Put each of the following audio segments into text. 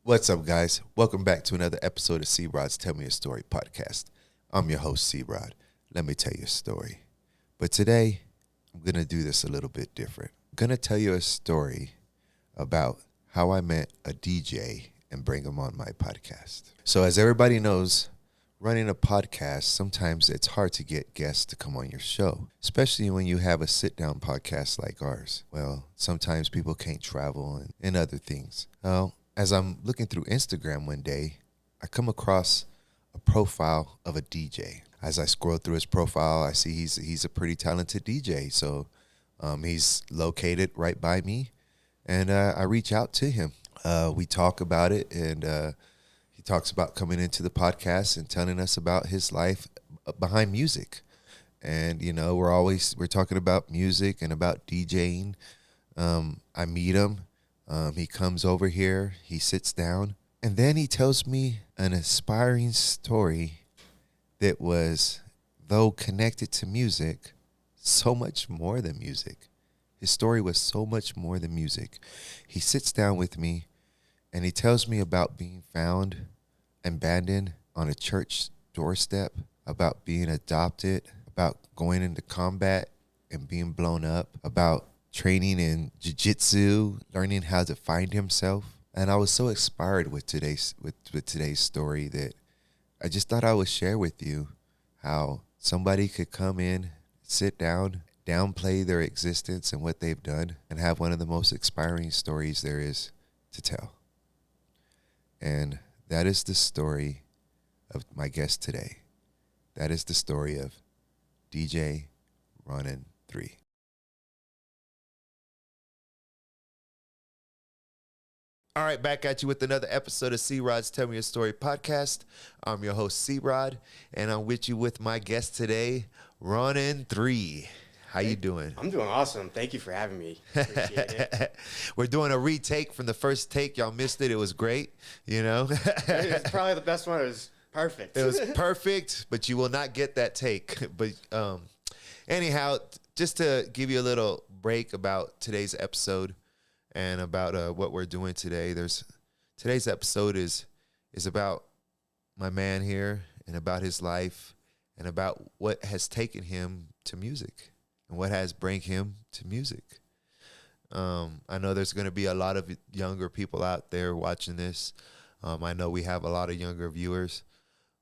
What's up, guys? Welcome back to another episode of C-Rod's Tell Me a Story podcast. I'm your host, C-Rod. Let me tell you a story. But today, I'm going to do this a little bit different. I'm going to tell you a story about how I met a DJ and bring him on my podcast. So as everybody knows, running a podcast, sometimes it's hard to get guests to come on your show, especially when you have a sit-down podcast like ours. Well, sometimes people can't travel and other things. Well, as I'm looking through Instagram one day, I come across a profile of a DJ. As I scroll through his profile, I see he's a pretty talented DJ. So he's located right by me, and I reach out to him. We talk about it, and he talks about coming into the podcast and telling us about his life behind music. And, you know, we're talking about music and about DJing. I meet him. He comes over here, he sits down, and then he tells me an inspiring story that was, though connected to music, so much more than music. His story was so much more than music. He sits down with me, and he tells me about being found, abandoned on a church doorstep, about being adopted, about going into combat and being blown up, about training in jiu-jitsu, learning how to find himself. And I was so inspired with today's story that I just thought I would share with you how somebody could come in, sit down, downplay their existence and what they've done, and have one of the most inspiring stories there is to tell. And that is the story of my guest today. That is the story of DJ Ronin 3. All right, back at you with another episode of C-Rod's Tell Me a Story podcast. I'm your host, C-Rod, and I'm with you with my guest today, Ronin 3. How you doing? I'm doing awesome. Thank you for having me. Appreciate it. We're doing a retake from the first take. Y'all missed it. It was great, you know? It's probably the best one. It was perfect. It was perfect, but you will not get that take. But anyhow, just to give you a little break about today's episode, and about what we're doing today. Today's episode is about my man here and about his life and about what has taken him to music and what has bring him to music. I know there's going to be a lot of younger people out there watching this. I know we have a lot of younger viewers.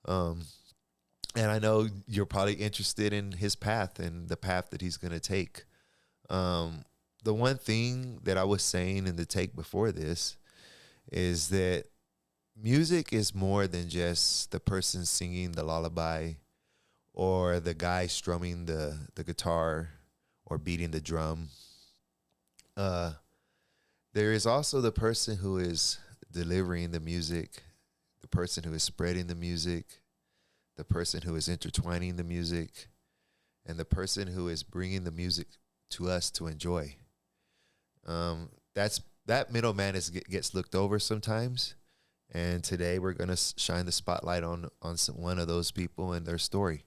And I know you're probably interested in his path and the path that he's going to take. The one thing that I was saying in the take before this is that music is more than just the person singing the lullaby or the guy strumming the guitar or beating the drum. There is also the person who is delivering the music, the person who is spreading the music, the person who is intertwining the music, and the person who is bringing the music to us to enjoy. That middleman gets looked over sometimes, and today we're gonna shine the spotlight on one of those people and their story.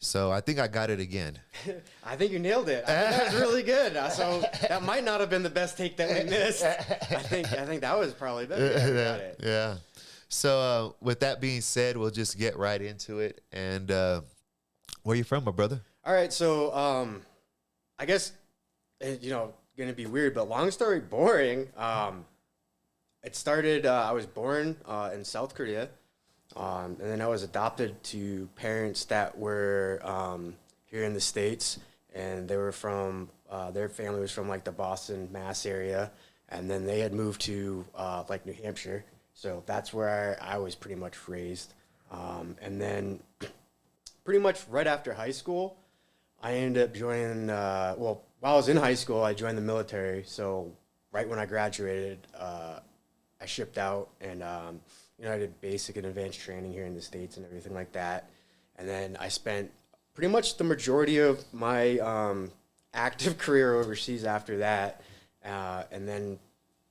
So I think I got it again. I think you nailed it. I think that was really good. So that might not have been the best take that we missed. I think that was probably better. Yeah, got it. Yeah. So with that being said, we'll just get right into it. And where you from, my brother? All right. So I guess going to be weird, but long story boring. It started, I was born in South Korea, and then I was adopted to parents that were here in the States, and they were from, their family was from like the Boston, Mass area, and then they had moved to like New Hampshire, so that's where I was pretty much raised. And then pretty much right after high school, I ended up joining, while I was in high school, I joined the military. So right when I graduated, I shipped out and, I did basic and advanced training here in the States and everything like that. And then I spent pretty much the majority of my active career overseas after that. And then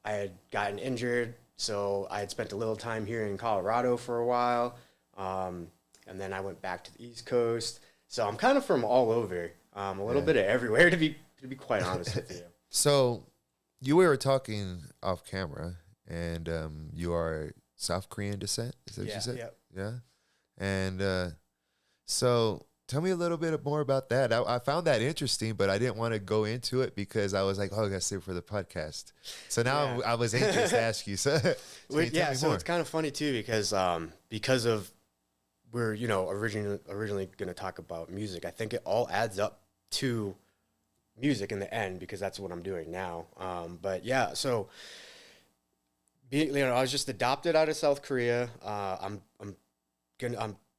I had gotten injured, so I had spent a little time here in Colorado for a while. And then I went back to the East Coast. So I'm kind of from all over, a little bit of everywhere, to be quite honest with you. So we were talking off camera, and you are South Korean descent. Is that what you said? Yeah. And so tell me a little bit more about that. I found that interesting, but I didn't want to go into it because I was like, oh, I got to save it for the podcast. So now I was anxious to ask you. So, so it's kind of funny too because of we're originally going to talk about music. I think it all adds up to music in the end because that's what I'm doing now. But yeah, so I was just adopted out of South Korea. I'm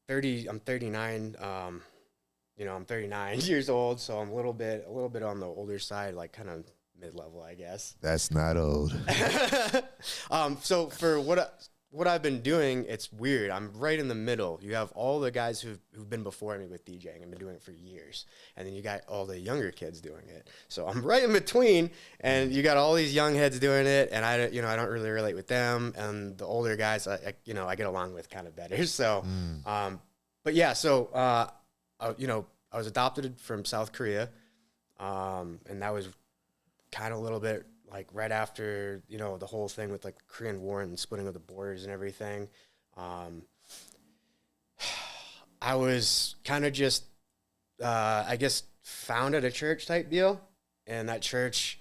30. I'm 39. I'm 39 years old, so I'm a little bit on the older side, like kind of mid-level, I guess. That's not old. So for what I've been doing, it's weird. I'm right in the middle. You have all the guys who've been before me with DJing and been doing it for years, and then you got all the younger kids doing it. So I'm right in between, and you got all these young heads doing it, and I don't really relate with them, and the older guys, I get along with kind of better. So, but yeah, so I was adopted from South Korea, and that was kind of a little bit like right after, the whole thing with like the Korean War and splitting of the borders and everything. I was kind of just, I guess, found at a church type deal, and that church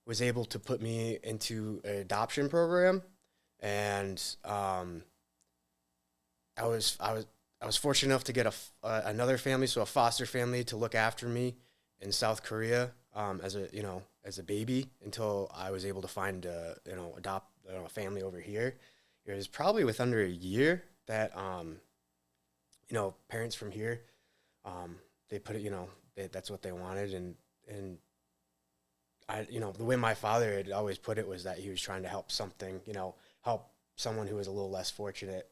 was able to put me into an adoption program, and I was fortunate enough to get another family, so a foster family, to look after me in South Korea as a baby until I was able to find adopt a family over here. It was probably with under a year that parents from here they put it, that's what they wanted, and I the way my father had always put it was that he was trying to help help someone who was a little less fortunate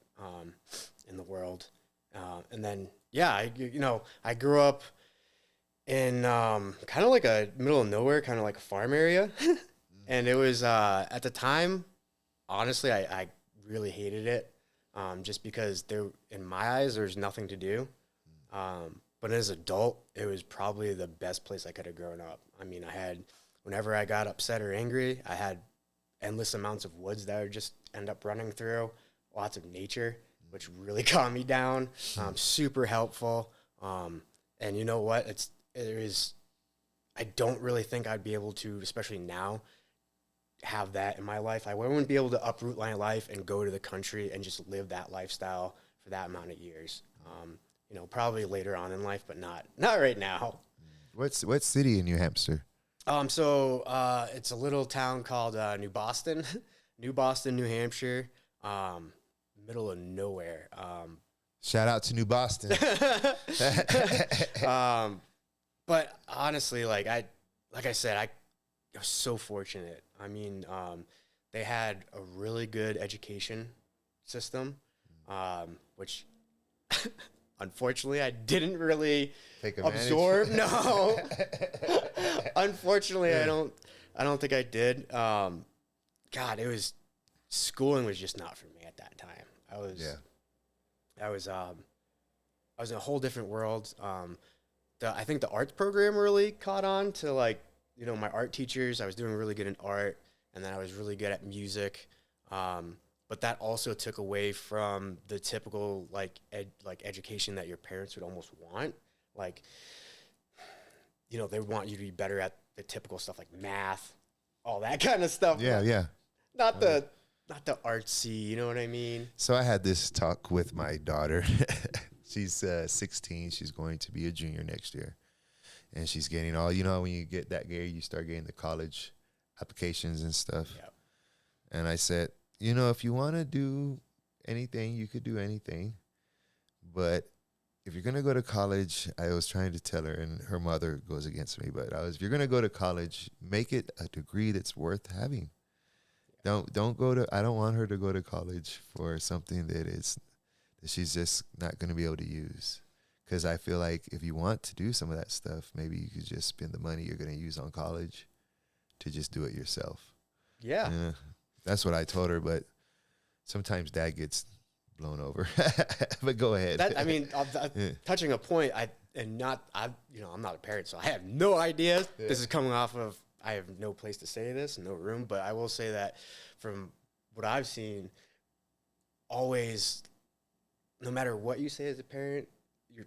in the world. And then, I grew up in kind of like a middle of nowhere, kind of like a farm area. And it was, at the time, honestly, I really hated it just because in my eyes, there's nothing to do. But as an adult, it was probably the best place I could have grown up. I mean, whenever I got upset or angry, I had endless amounts of woods that I would just end up running through, lots of nature, which really calmed me down. Super helpful. And you know what? I don't really think I'd be able to, especially now, have that in my life. I wouldn't be able to uproot my life and go to the country and just live that lifestyle for that amount of years. Probably later on in life, but not right now. What city in New Hampshire? So it's a little town called New Boston, New Hampshire. Middle of nowhere. Shout out to New Boston. But honestly, like I said, I was so fortunate. I mean, they had a really good education system, which unfortunately I didn't really absorb. No, unfortunately, I don't think I did. God, schooling was just not for me at that time. I was in a whole different world. I think the arts program really caught on to my art teachers. I was doing really good in art, and then I was really good at music. But that also took away from the typical education that your parents would almost want. They want you to be better at the typical stuff like math, all that kind of stuff. Yeah. Not the artsy, you know what I mean? So I had this talk with my daughter. She's 16. She's going to be a junior next year. And she's getting all, when you get that grade, you start getting the college applications and stuff. Yep. And I said, if you want to do anything, you could do anything. But if you're going to go to college, I was trying to tell her, and her mother goes against me, but if you're going to go to college, make it a degree that's worth having. Don't go to. I don't want her to go to college for something that she's just not going to be able to use. Because I feel like if you want to do some of that stuff, maybe you could just spend the money you're going to use on college to just do it yourself. Yeah. That's what I told her, but sometimes Dad gets blown over. But go ahead. Touching a point, I'm not a parent, so I have no idea. Yeah. This is coming off of, I have no place to say this, no room, but I will say that from what I've seen, always, no matter what you say as a parent,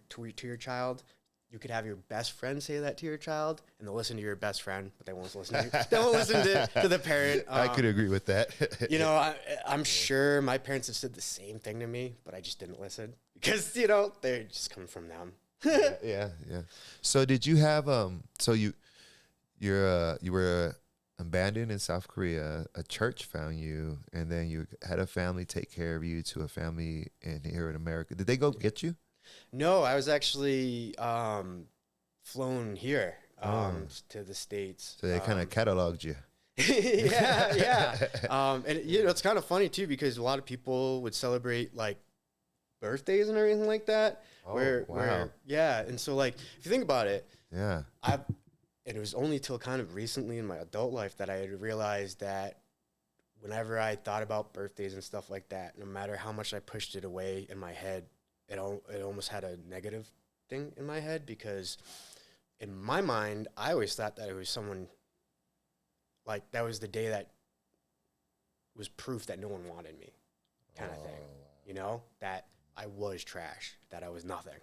to your child, you could have your best friend say that to your child, and they'll listen to your best friend, but they won't listen to you. They won't listen to the parent. I could agree with that. You know, I'm sure my parents have said the same thing to me, but I just didn't listen because, you know, they just come from them. Yeah. So did you have so you were abandoned in South Korea, a church found you, and then you had a family take care of you to a family in here in America. Did they go get you? No, I was actually flown here to the States. So they kind of cataloged you. Yeah. And you know, it's kind of funny too because a lot of people would celebrate like birthdays and everything like that. Wow. Yeah, and so like if you think about it, Yeah. and it was only till kind of recently in my adult life that I had realized that whenever I thought about birthdays and stuff like that, no matter how much I pushed it away in my head, it almost had a negative thing in my head because in my mind, I always thought that it was someone like that was the day that was proof that no one wanted me kind of thing, you know, that I was trash, that I was nothing.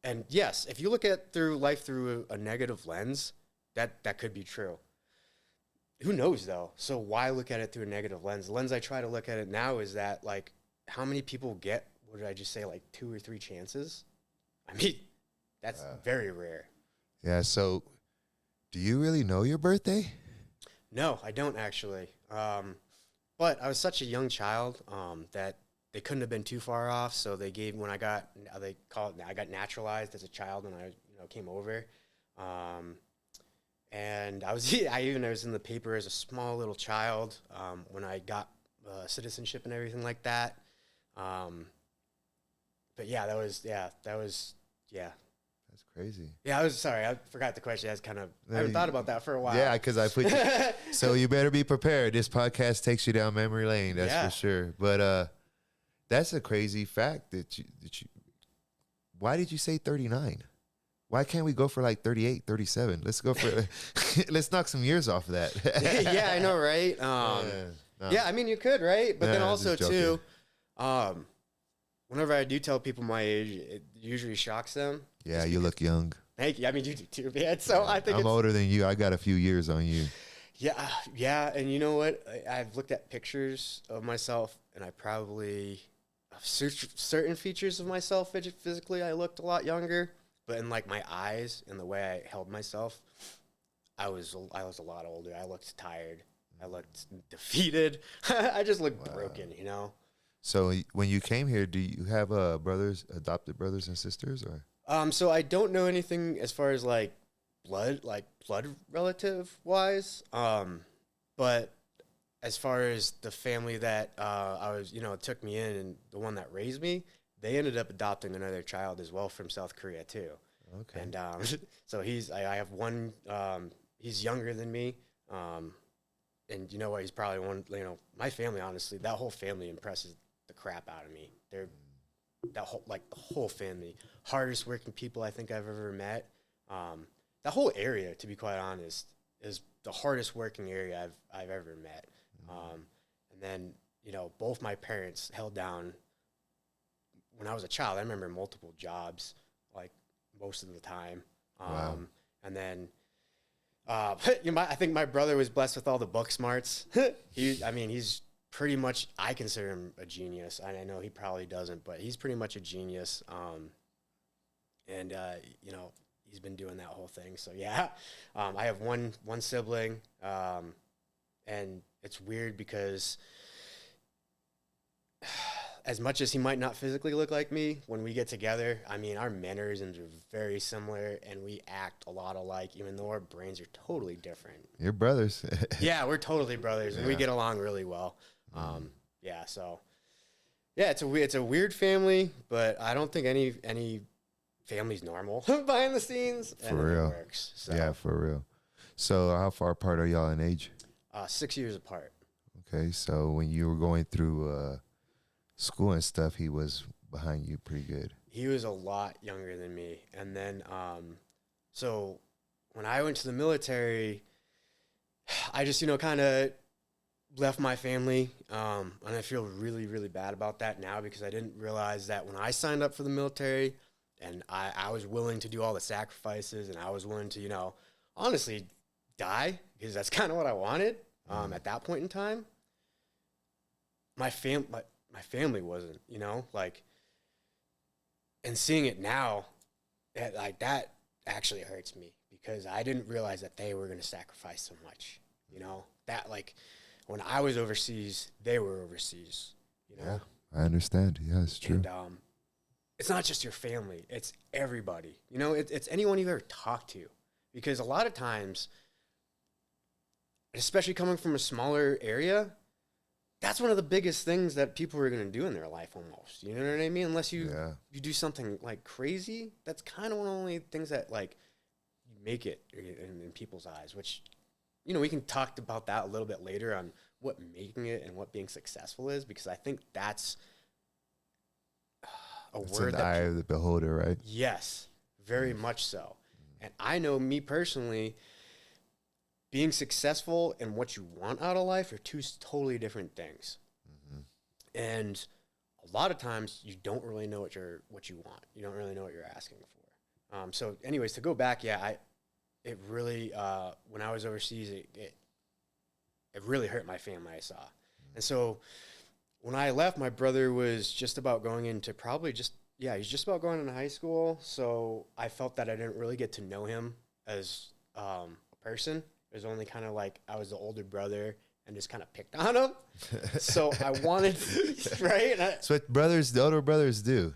And yes, if you look at through life through a negative lens, that could be true. Who knows though? So why look at it through a negative lens? The lens I try to look at it now is that like how many people get, what did I just say, like 2 or 3 chances? I mean, that's very rare. Yeah. So do you really know your birthday? No, I don't actually. But I was such a young child that they couldn't have been too far off. So they gave I got naturalized as a child when I came over, and I was in the paper as a small little child when I got citizenship and everything like that. But yeah, that was. That's crazy. Yeah, I forgot the question. I haven't thought about that for a while. Yeah, because I put you. So you better be prepared. This podcast takes you down memory lane. That's for sure. But that's a crazy fact that you. Why did you say 39? Why can't we go for like 38, 37? Let's go for. Let's knock some years off of that. Yeah, I know, right? No. Yeah, I mean you could, right? But then Nah, also just too, joking. whenever I do tell people my age, it usually shocks them. Yeah, you look young. Thank you. I mean, you do too, man. So I think I'm older than you. I got a few years on you. Yeah. And you know what? I've looked at pictures of myself, and I probably certain features of myself physically, I looked a lot younger. But in like my eyes and the way I held myself, I was a lot older. I looked tired. I looked defeated. I just looked broken, you know. So when you came here, do you have adopted brothers and sisters, or? So I don't know anything as far as like blood relative wise. But as far as the family that took me in and the one that raised me, they ended up adopting another child as well from South Korea too. Okay. And so I have one. He's younger than me. And you know what? He's probably one. You know, my family. Honestly, that whole family impresses the crap out of me. They're the whole family, hardest working people I think I've ever met. That whole area, to be quite honest, is the hardest working area I've ever met. And then both my parents held down. When I was a child, I remember multiple jobs, like most of the time. Wow. And then. I think my brother was blessed with all the book smarts. He's pretty much, I consider him a genius. I know he probably doesn't, but he's pretty much a genius. He's been doing that whole thing. So yeah, I have one sibling, and it's weird because as much as he might not physically look like me, when we get together, I mean, our mannerisms are very similar, and we act a lot alike, even though our brains are totally different. You're brothers. Yeah, we're totally brothers, and we get along really well. It's a weird family, but I don't think any family's normal behind the scenes. For real. It works. So. Yeah, for real. So how far apart are y'all in age? 6 years apart. Okay, so when you were going through school and stuff, he was behind you pretty good. He was a lot younger than me. And then, so when I went to the military, I just, kind of left my family, and I feel really, really bad about that now because I didn't realize that when I signed up for the military and I was willing to do all the sacrifices and I was willing to, honestly die because that's kind of what I wanted at that point in time. My family wasn't, like, and seeing it now, that actually hurts me because I didn't realize that they were going to sacrifice so much, that like when I was overseas, they were overseas, Yeah, I understand. Yeah, it's true. And it's not just your family; it's everybody. It's anyone you've ever talked to, because a lot of times, especially coming from a smaller area, that's one of the biggest things that people are going to do in their life almost. You know what I mean? Unless you do something like crazy, that's kind of one of the only things that like you make it in people's eyes, which, we can talk about that a little bit later on what making it and what being successful is, because I think that's it's word in the eye of the beholder, right? Yes, very much so. And I know me personally, being successful and what you want out of life are two totally different things. And a lot of times you don't really know what you want. You don't really know what you're asking for. So anyways, to go back, it really, when I was overseas, it really hurt my family, I saw. And so when I left, my brother was just about going into he's just about going into high school. So I felt that I didn't really get to know him as a person. It was only kind of like I was the older brother and just kind of picked on him. So I wanted, right? That's what the older brothers do.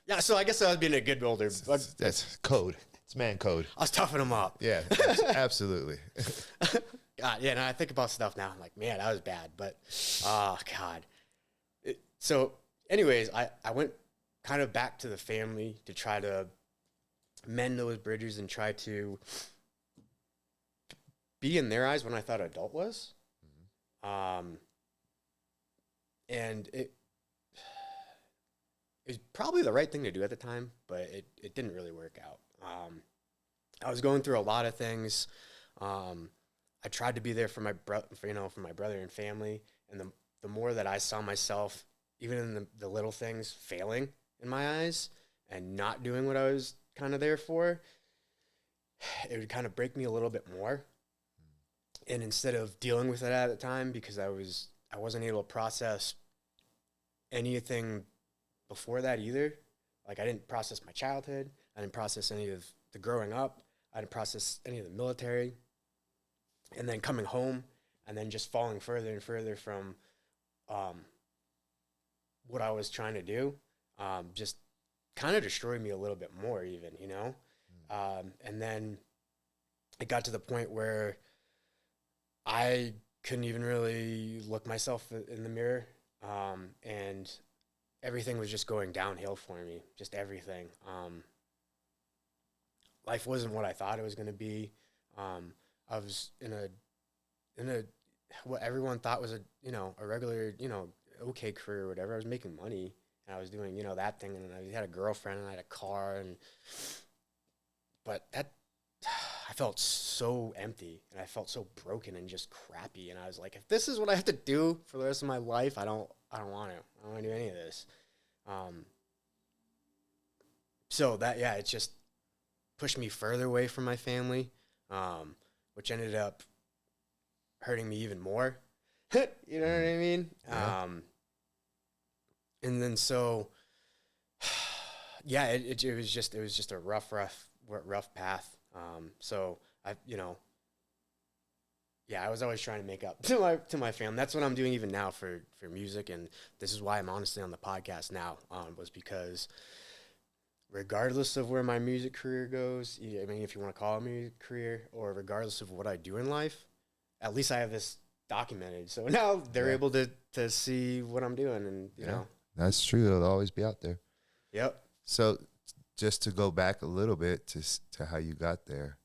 Yeah, so I guess I was being a good older. That's code. It's man code. I was toughing him up. Yeah, absolutely. God, yeah, and I think about stuff now. I'm like, man, that was bad. But, oh, God. So, anyways, I went kind of back to the family to try to mend those bridges and try to be in their eyes when I thought adult was. And it was probably the right thing to do at the time, but it didn't really work out. I was going through a lot of things. I tried to be there for my for my brother and family, and the more that I saw myself, even in the little things, failing in my eyes and not doing what I was kind of there for, it would kind of break me a little bit more. And instead of dealing with it at the time, because I wasn't able to process anything before that either. Like I didn't process my childhood. I didn't process any of the growing up. I didn't process any of the military. And then coming home and then just falling further and further from what I was trying to do, just kind of destroyed me a little bit more even, and then it got to the point where I couldn't even really look myself in the mirror, and everything was just going downhill for me, just everything. Life wasn't what I thought it was going to be. I was in a what everyone thought was a regular, okay career or whatever. I was making money and I was doing, that thing, and I had a girlfriend and I had a car, but I felt so empty and I felt so broken and just crappy. And I was like, if this is what I have to do for the rest of my life, I don't want to. I don't want to do any of this. So it just pushed me further away from my family, which ended up hurting me even more. You know what I mean? Yeah. And then so, it was just a rough path. So I was always trying to make up to my family. That's what I'm doing even now for music. And this is why I'm honestly on the podcast now, was because regardless of where my music career goes, I mean, if you want to call it a music career, or regardless of what I do in life, at least I have this documented. So now they're able to see what I'm doing, and you know. That's true. It'll always be out there. Yep. So just to go back a little bit to how you got there,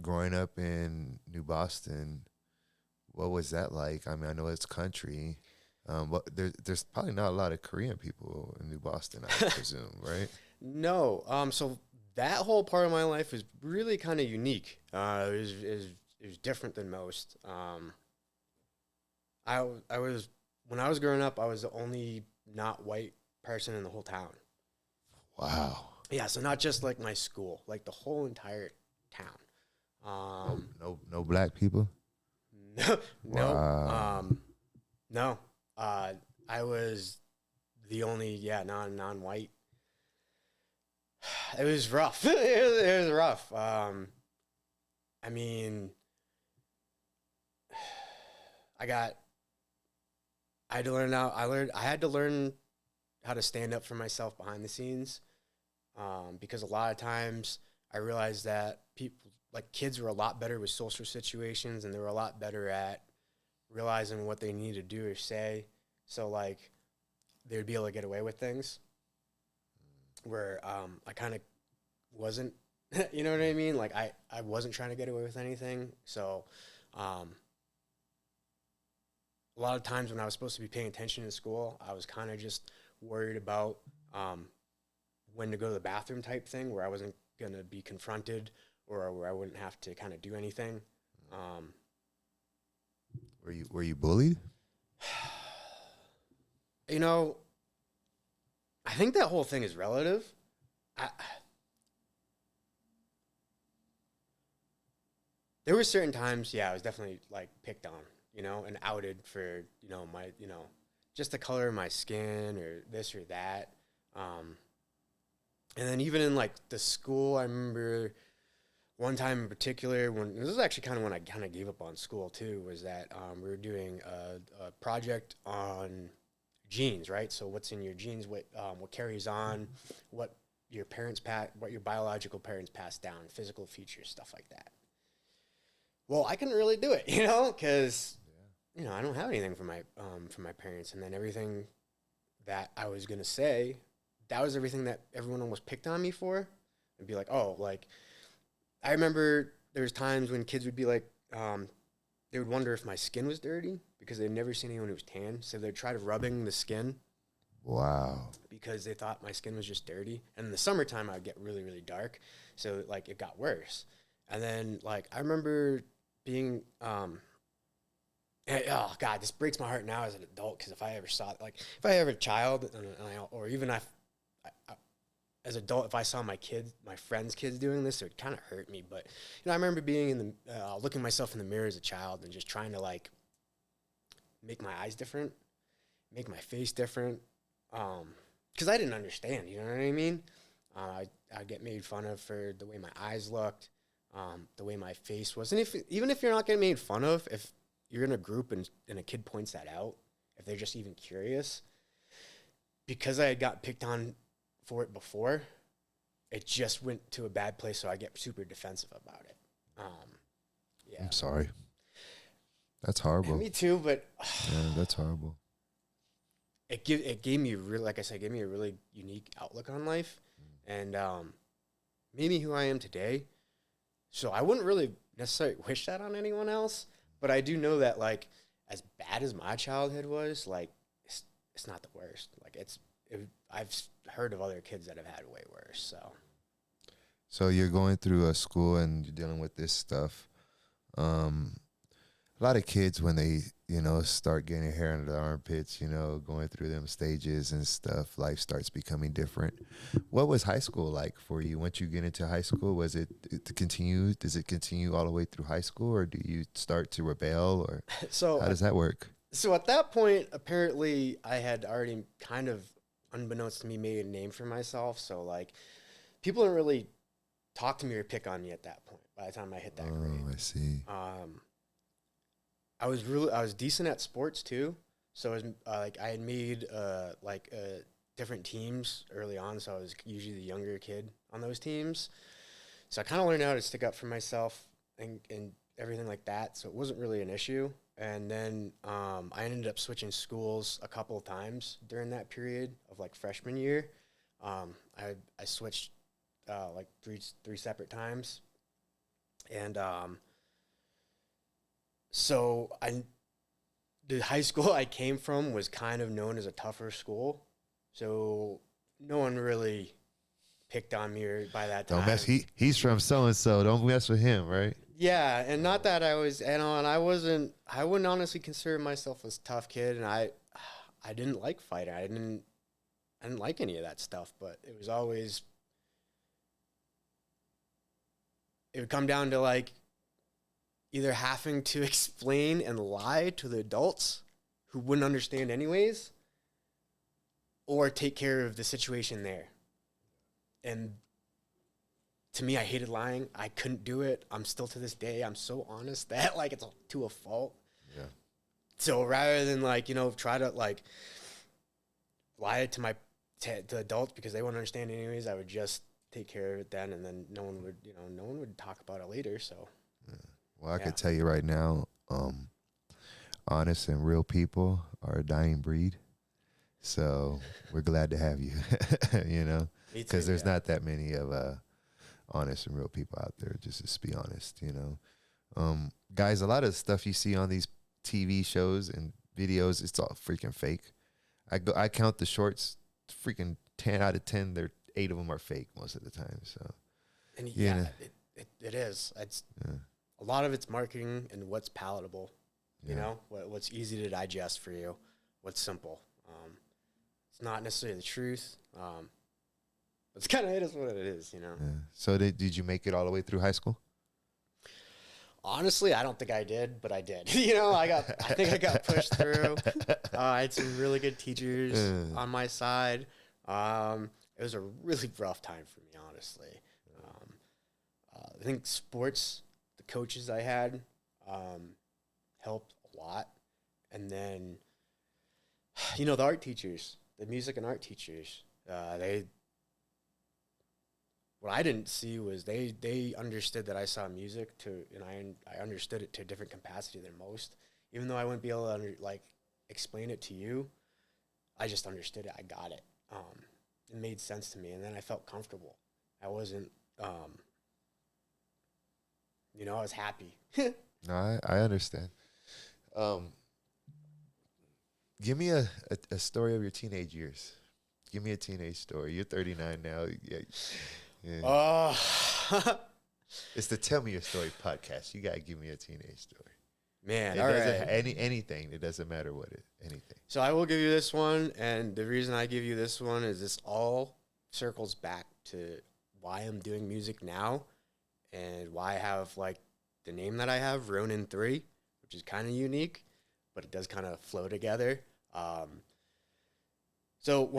growing up in New Boston, what was that like? I mean, I know it's country, but there's probably not a lot of Korean people in New Boston, I presume, right? No. So that whole part of my life was really kind of unique. It was different than most. I was when I was growing up, I was the only not white person in the whole town. Wow. Yeah, so not just like my school, like the whole entire town. No black people. No, no, Wow. no. I was the only non-white. It was rough. It was rough. I mean, I got. I had to learn out. I had to learn how to stand up for myself behind the scenes, because a lot of times I realized that people, like kids, were a lot better with social situations, and they were a lot better at realizing what they need to do or say. So like they would be able to get away with things where I kind of wasn't. You know what I mean? Like I wasn't trying to get away with anything. So um, a lot of times when I was supposed to be paying attention in school, I was kind of just worried about when to go to the bathroom type thing, where I wasn't going to be confronted or where I wouldn't have to kind of do anything. Were you bullied? You know, I think that whole thing is relative. I, there were certain times, yeah, I was definitely like picked on, and outed for, my, just the color of my skin or this or that. And then even in like the school, I remember one time in particular when this is actually kind of when I kind of gave up on school too, was that we were doing a project on genes, right? So what's in your genes, what carries on, what what your biological parents pass down, physical features, stuff like that. Well, I couldn't really do it, because I don't have anything from my parents, and then everything that I was gonna say, that was everything that everyone almost picked on me for, and be like, oh, like I remember there's times when kids would be like, they would wonder if my skin was dirty because they'd never seen anyone who was tan, so they'd try to rubbing the skin. Wow. Because they thought my skin was just dirty, and in the summertime I'd get really really dark, so like it got worse. And then like I remember being oh god, this breaks my heart now as an adult, because if I ever saw like if I ever a child or even I as an adult, if I saw my friends' kids doing this, it would kind of hurt me. But I remember being in the looking myself in the mirror as a child and just trying to like make my eyes different, make my face different, because I didn't understand. You know what I mean? I'd get made fun of for the way my eyes looked, the way my face was, and even if you're not getting made fun of, if you're in a group and a kid points that out, if they're just even curious, because I had got picked on for it before, it just went to a bad place, so I get super defensive about it. Yeah. I'm sorry. That's horrible. Me too, but Yeah, that's horrible. it gave me like I said, it gave me a really unique outlook on life, and made me who I am today. So I wouldn't really necessarily wish that on anyone else, but I do know that like as bad as my childhood was, like it's not the worst. Like I've heard of other kids that have had way worse. So you're going through a school and you're dealing with this stuff. A lot of kids, when they, start getting hair under the armpits, going through them stages and stuff, life starts becoming different. What was high school like for you? Once you get into high school, was it to continue? Does it continue all the way through high school, or do you start to rebel, or So how does that work? So at that point, apparently I had already kind of, unbeknownst to me, made a name for myself. So like people didn't really talk to me or pick on me at that point by the time I hit that grade. Oh, I see. I was decent at sports too. So it was, like I had made different teams early on, so I was usually the younger kid on those teams. So I kind of learned how to stick up for myself and everything like that. So it wasn't really an issue. And then I ended up switching schools a couple of times during that period of like freshman year. I switched like three separate times, and so the high school I came from was kind of known as a tougher school, so no one really picked on me by that time. Don't mess. He's from so and so. Don't mess with him, right? Yeah, and not that I was, and I wouldn't honestly consider myself a tough kid, and I didn't like fighting. I didn't like any of that stuff, but it was always, it would come down to like either having to explain and lie to the adults who wouldn't understand anyways, or take care of the situation there. And to me, I hated lying. I couldn't do it. I'm still to this day, I'm so honest that like it's to a fault. Yeah. So rather than like, try to like lie to adults because they wouldn't understand anyways, I would just take care of it then, and then no one would talk about it later. So, Well, I could tell you right now, honest and real people are a dying breed. So we're glad to have you, because there's not that many of honest and real people out there. Just be honest, guys. A lot of stuff you see on these TV shows and videos, it's all freaking fake. I count the shorts, freaking 10 out of 10. 8 of them are fake most of the time. So, and it is. It's a lot of it's marketing and what's palatable. What's easy to digest for you, what's simple. It's not necessarily the truth. It's kind of, it is what it is, Yeah. So did you make it all the way through high school? Honestly, I don't think I did, but I did. I think I got pushed through. I had some really good teachers on my side. It was a really rough time for me, honestly. I think sports, the coaches I had, helped a lot. And then, the art teachers, the music and art teachers, what I didn't see was they understood that I saw music and I understood it to a different capacity than most. Even though I wouldn't be able to explain it to you, I just understood it. I got it. It made sense to me, and then I felt comfortable. I wasn't, I was happy. No, I understand. Give me a story of your teenage years. Give me a teenage story. You're 39 now. Yeah. It's the Tell Me Your Story podcast. You gotta give me a teenage story. Man, It all doesn't right. anything. It doesn't matter what anything. So I will give you this one, and the reason I give you this one is this all circles back to why I'm doing music now, and why I have the name that I have, Ronin 3, which is kind of unique, but it does kind of flow together. So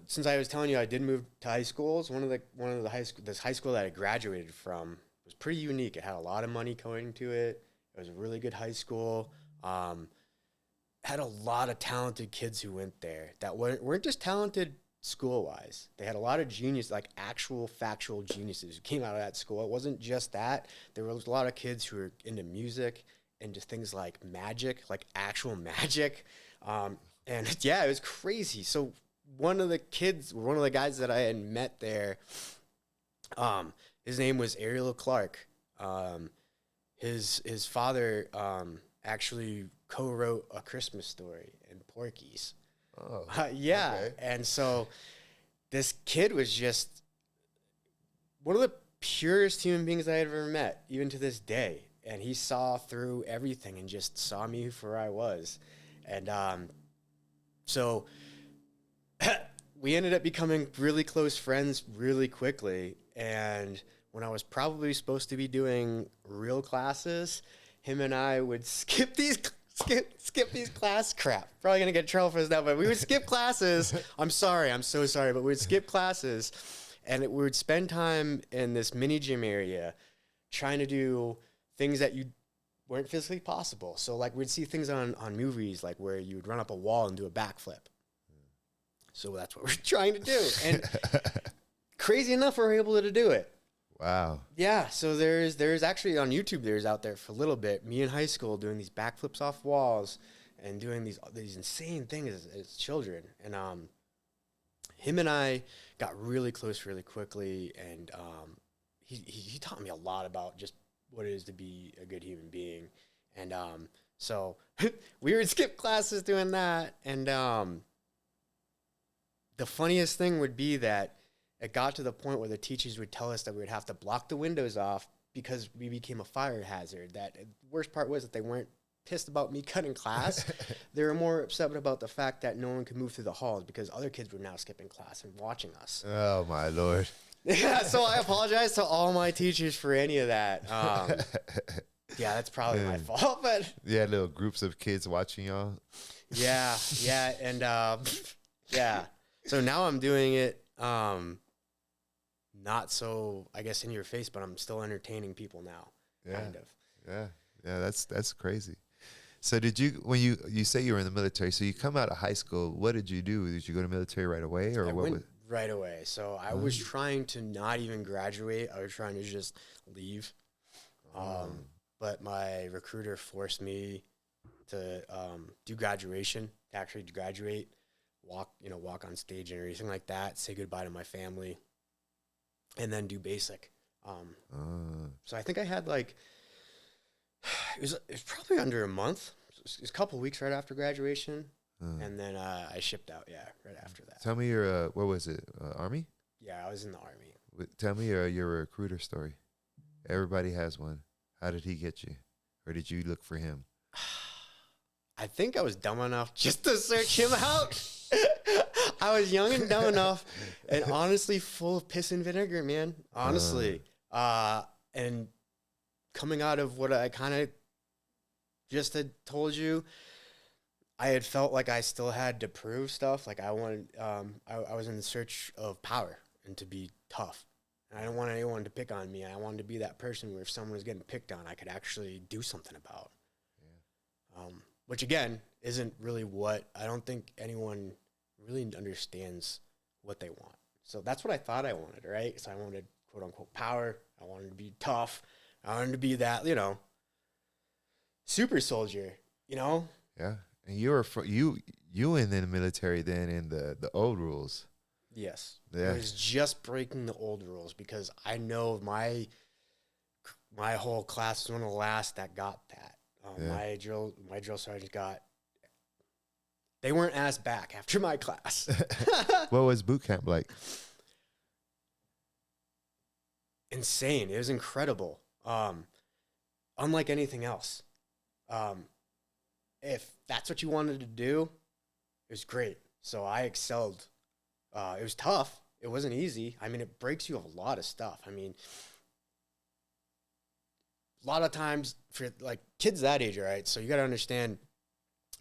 since I was telling you I did move to high schools, this high school that I graduated from was pretty unique. It had a lot of money going to it. It was a really good high school. Had a lot of talented kids who went there that weren't just talented school-wise. They had a lot of genius, actual factual geniuses who came out of that school. It wasn't just that. There was a lot of kids who were into music and just things like magic, like actual magic. And yeah, it was crazy. So one of the guys that I had met there, his name was Ariel Clark. His father actually co-wrote A Christmas Story and Porky's. Oh, yeah. okay. And so this kid was just one of the purest human beings I had ever met, even to this day. And he saw through everything and just saw me for who I was. And so we ended up becoming really close friends really quickly. And when I was probably supposed to be doing real classes, him and I would skip these class crap. Probably gonna get in trouble for this now, but we would skip classes. I'm sorry, I'm so sorry, but we would skip classes, and we would spend time in this mini gym area trying to do things that you weren't physically possible. So we'd see things on movies where you would run up a wall and do a backflip. So that's what we're trying to do. And crazy enough, we're able to do it. Wow. Yeah, so there's actually on YouTube, there's out there for a little bit, me in high school doing these backflips off walls and doing these insane things as children. And him and I got really close really quickly, and he taught me a lot about just what it is to be a good human being. And so we would skip classes doing that. And the funniest thing would be that it got to the point where the teachers would tell us that we would have to block the windows off because we became a fire hazard. That the worst part was that they weren't pissed about me cutting class. They were more upset about the fact that no one could move through the halls because other kids were now skipping class and watching us. Oh my Lord. Yeah, so I apologize to all my teachers for any of that. Yeah, that's probably my fault, but yeah, little groups of kids watching y'all. yeah, and yeah. So now I'm doing it not so, I guess, in your face, but I'm still entertaining people now, kind of. Yeah, that's crazy. So did you, when you say you were in the military, so you come out of high school, what did you do? Did you go to military right away, or I what went was? right away. So I was trying to not even graduate. I was trying to just leave. But my recruiter forced me to do graduation, to actually graduate, walk on stage and everything like that, say goodbye to my family, and then do basic. So I think I had like, it was probably under a month. It was a couple of weeks right after graduation. And then I shipped out, right after that. Tell me your, what was it, Army? Yeah, I was in the Army. Tell me your recruiter story. Everybody has one. How did he get you? Or did you look for him? I think I was dumb enough just to search him out. I was young and dumb enough, and honestly full of piss and vinegar, man. Honestly. And coming out of what I kind of just had told you, I had felt like I still had to prove stuff. Like I wanted, I was in the search of power and to be tough. And I didn't want anyone to pick on me. I wanted to be that person where if someone was getting picked on, I could actually do something about. Yeah. Which again, isn't really what, I don't think anyone really understands what they want. So that's what I thought I wanted, right? So I wanted quote unquote power. I wanted to be tough. I wanted to be that, super soldier, Yeah. And you were you in the military then in the old rules. Yes. Yeah. It was just breaking the old rules because I know my whole class was one of the last that got that. My drill sergeant they weren't asked back after my class. What was boot camp like? Insane. It was incredible. Unlike anything else. If that's what you wanted to do, it was great. So I excelled. It was tough. It wasn't easy. I mean, it breaks you of a lot of stuff. I mean, a lot of times for like kids that age, right? So you got to understand,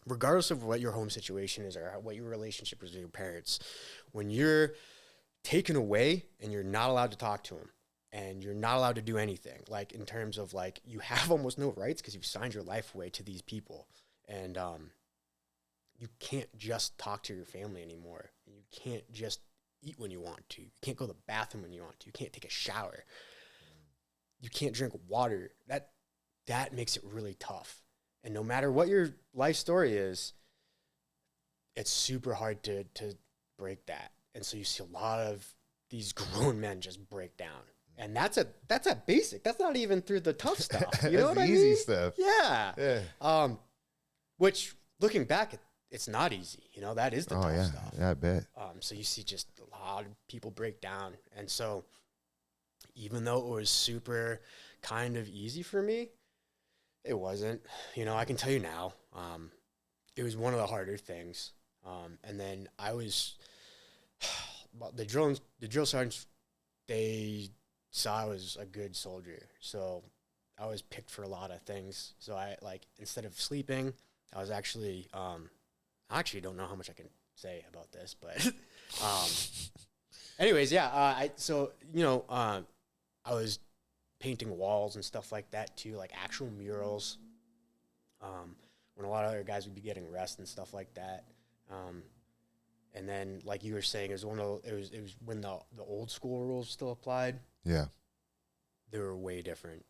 regardless of what your home situation is or what your relationship is with your parents, when you're taken away and you're not allowed to talk to them and you're not allowed to do anything, like in terms of like you have almost no rights because you've signed your life away to these people. And you can't just talk to your family anymore. You can't just eat when you want to. You can't go to the bathroom when you want to. You can't take a shower. You can't drink water. That makes it really tough. And no matter what your life story is, it's super hard to break that. And so you see a lot of these grown men just break down. And that's a basic. That's not even through the tough stuff. You know what I mean? Easy stuff. Yeah. Which, looking back, it's not easy. That is the tough stuff. Yeah, I bet. So you see just a lot of people break down. And so even though it was super kind of easy for me, it wasn't. I can tell you now, it was one of the harder things. And then I was, the drill sergeants, they saw I was a good soldier. So I was picked for a lot of things. So I, instead of sleeping, I was actually, I actually don't know how much I can say about this, but, anyways, yeah. I was painting walls and stuff like that too, like actual murals. When a lot of other guys would be getting rest and stuff like that. And then, like you were saying, it was when the old school rules still applied. Yeah. They were way different.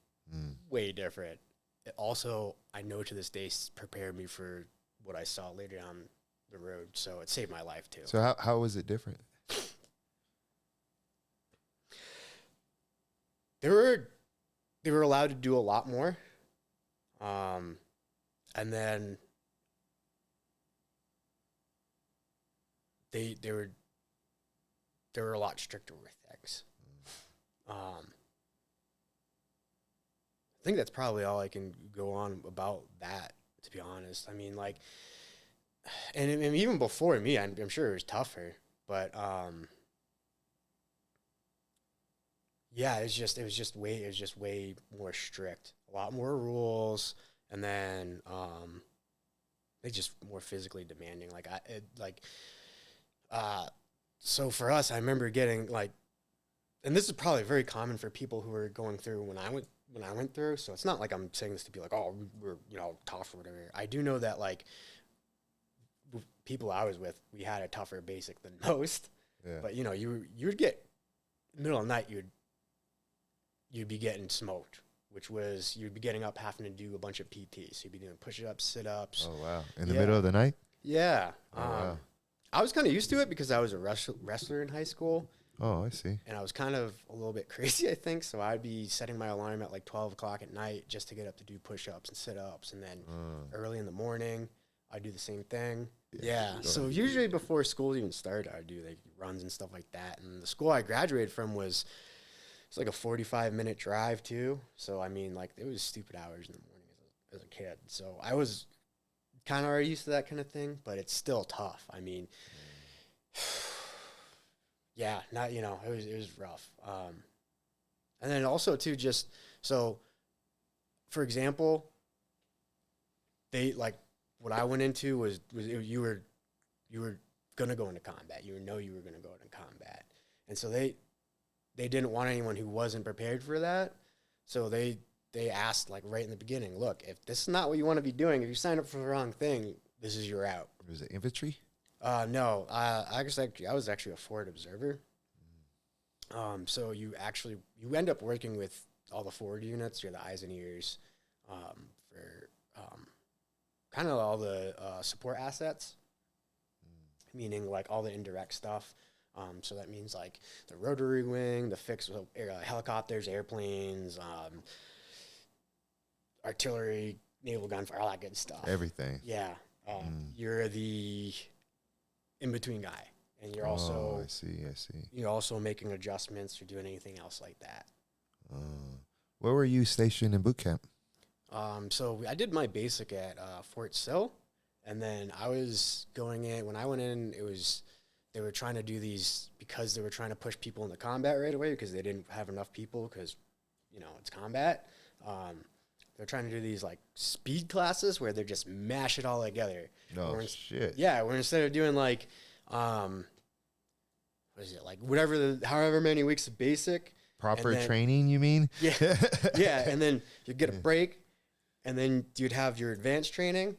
Way different. It also, I know to this day, prepared me for what I saw later down the road. So it saved my life too. So how was it different? They were allowed to do a lot more. And then they were a lot stricter with things. think that's probably all I can go on about that, to be honest. I mean, like, and even before me, I'm sure it was tougher, but yeah, it was just way more strict, a lot more rules, and then they just more physically demanding. Uh, so for us, I remember getting like, and this is probably very common for people who are going through when I went through. So it's not like I'm saying this to be like, oh, we're tough or whatever. I do know that like people I was with, we had a tougher basic than most. Yeah. But you would get middle of the night, you'd be getting smoked, which was you'd be getting up having to do a bunch of PT. So you'd be doing push-ups, sit-ups. Oh wow! In the middle of the night. Yeah. Oh, wow. I was kind of used to it because I was a wrestler in high school. Oh, I see. And I was kind of a little bit crazy, I think. So I'd be setting my alarm at like 12 o'clock at night just to get up to do push-ups and sit-ups. And then early in the morning, I'd do the same thing. Yeah. So usually before school even started, I'd do like runs and stuff like that. And the school I graduated from it's like a 45-minute drive too. So, I mean, like it was stupid hours in the morning as a kid. So I was kind of already used to that kind of thing, but it's still tough. I mean, yeah, not, it was rough. And then also too, just so, for example, they like what I went into was you were gonna go into combat. You were gonna go into combat, and so they didn't want anyone who wasn't prepared for that. So they asked like right in the beginning, look, if this is not what you want to be doing, if you sign up for the wrong thing, this is your out. Was it infantry? No, I was actually a forward observer. So you end up working with all the forward units. You're the eyes and ears for kind of all the support assets, meaning like all the indirect stuff. So that means like the rotary wing, the fixed helicopters, airplanes, artillery, naval gunfire, all that good stuff. Everything. Yeah. You're the in-between guy. And you're also... I see. You're also making adjustments or doing anything else like that. Where were you stationed in boot camp? So I did my basic at Fort Sill. And then I was going in... When I went in, they were trying to do these... Because they were trying to push people into combat right away because they didn't have enough people because, it's combat. They're trying to do these like speed classes where they just mash it all together. No shit. Yeah, where instead of doing like, what is it, like however many weeks of basic. Proper training, you mean? Yeah, yeah, and then you'd get a break, and then you'd have your advanced training.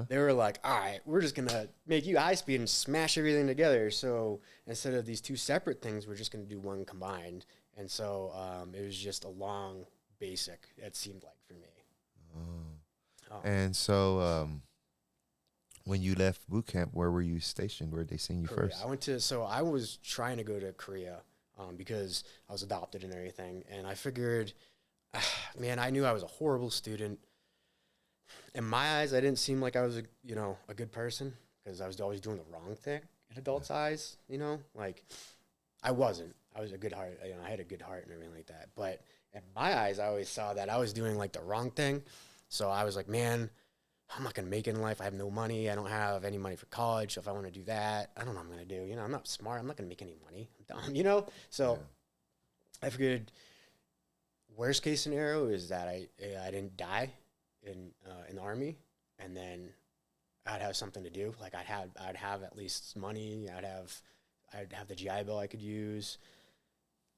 They were like, all right, we're just going to make you high speed and smash everything together. So instead of these two separate things, we're just going to do one combined. And so it was just a long basic, it seemed like for me. And so when you left boot camp, where were you stationed? Where did they send you Korea. first? I was trying to go to Korea because I was adopted and everything. And I figured, man, I knew I was a horrible student. In my eyes, I didn't seem like I was a good person because I was always doing the wrong thing in adults' eyes, like I wasn't. I was a good heart. I had a good heart and everything like that. But in my eyes, I always saw that I was doing like the wrong thing. So I was like, man, I'm not going to make it in life. I have no money. I don't have any money for college. So if I want to do that, I don't know what I'm going to do. I'm not smart. I'm not going to make any money. I'm dumb, So I figured worst case scenario is that I didn't die in the Army, and then I'd have something to do. Like I'd have at least money. I'd have the GI Bill I could use.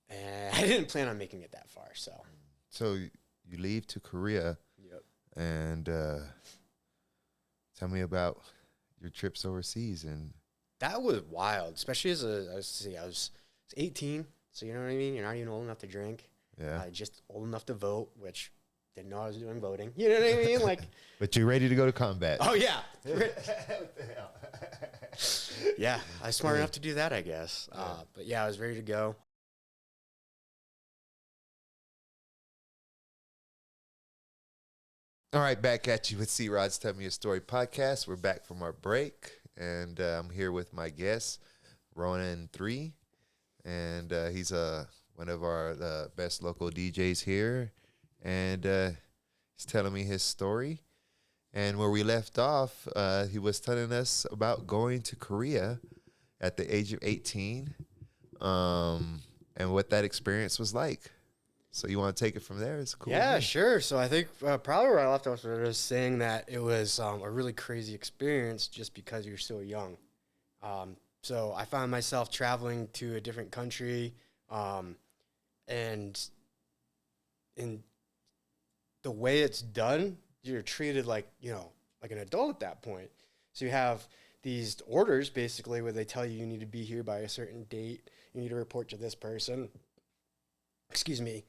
And I didn't plan on making it that far. So you leave to Korea. Yep. And tell me about your trips overseas. And that was wild, especially as I was 18. So you know what I mean? You're not even old enough to drink. Yeah. Just old enough to vote, which didn't know I was doing voting. You know what I mean? Like, but you're ready to go to combat. Oh yeah. Yeah, I was smart enough to do that, I guess. But yeah, I was ready to go. All right, back at you with C-Rod's Tell Me a Story podcast. We're back from our break, and I'm here with my guest, Ronin 3, and he's one of our best local DJs here, and He's telling me his story. And where we left off, he was telling us about going to Korea at the age of 18, and what that experience was like. So you want to take it from there? It's cool. Yeah, sure. So I think probably where I left off was saying that it was a really crazy experience just because you're so young. So I found myself traveling to a different country, and in the way it's done, you're treated like, like an adult at that point. So you have these orders basically where they tell you need to be here by a certain date. You need to report to this person. Excuse me.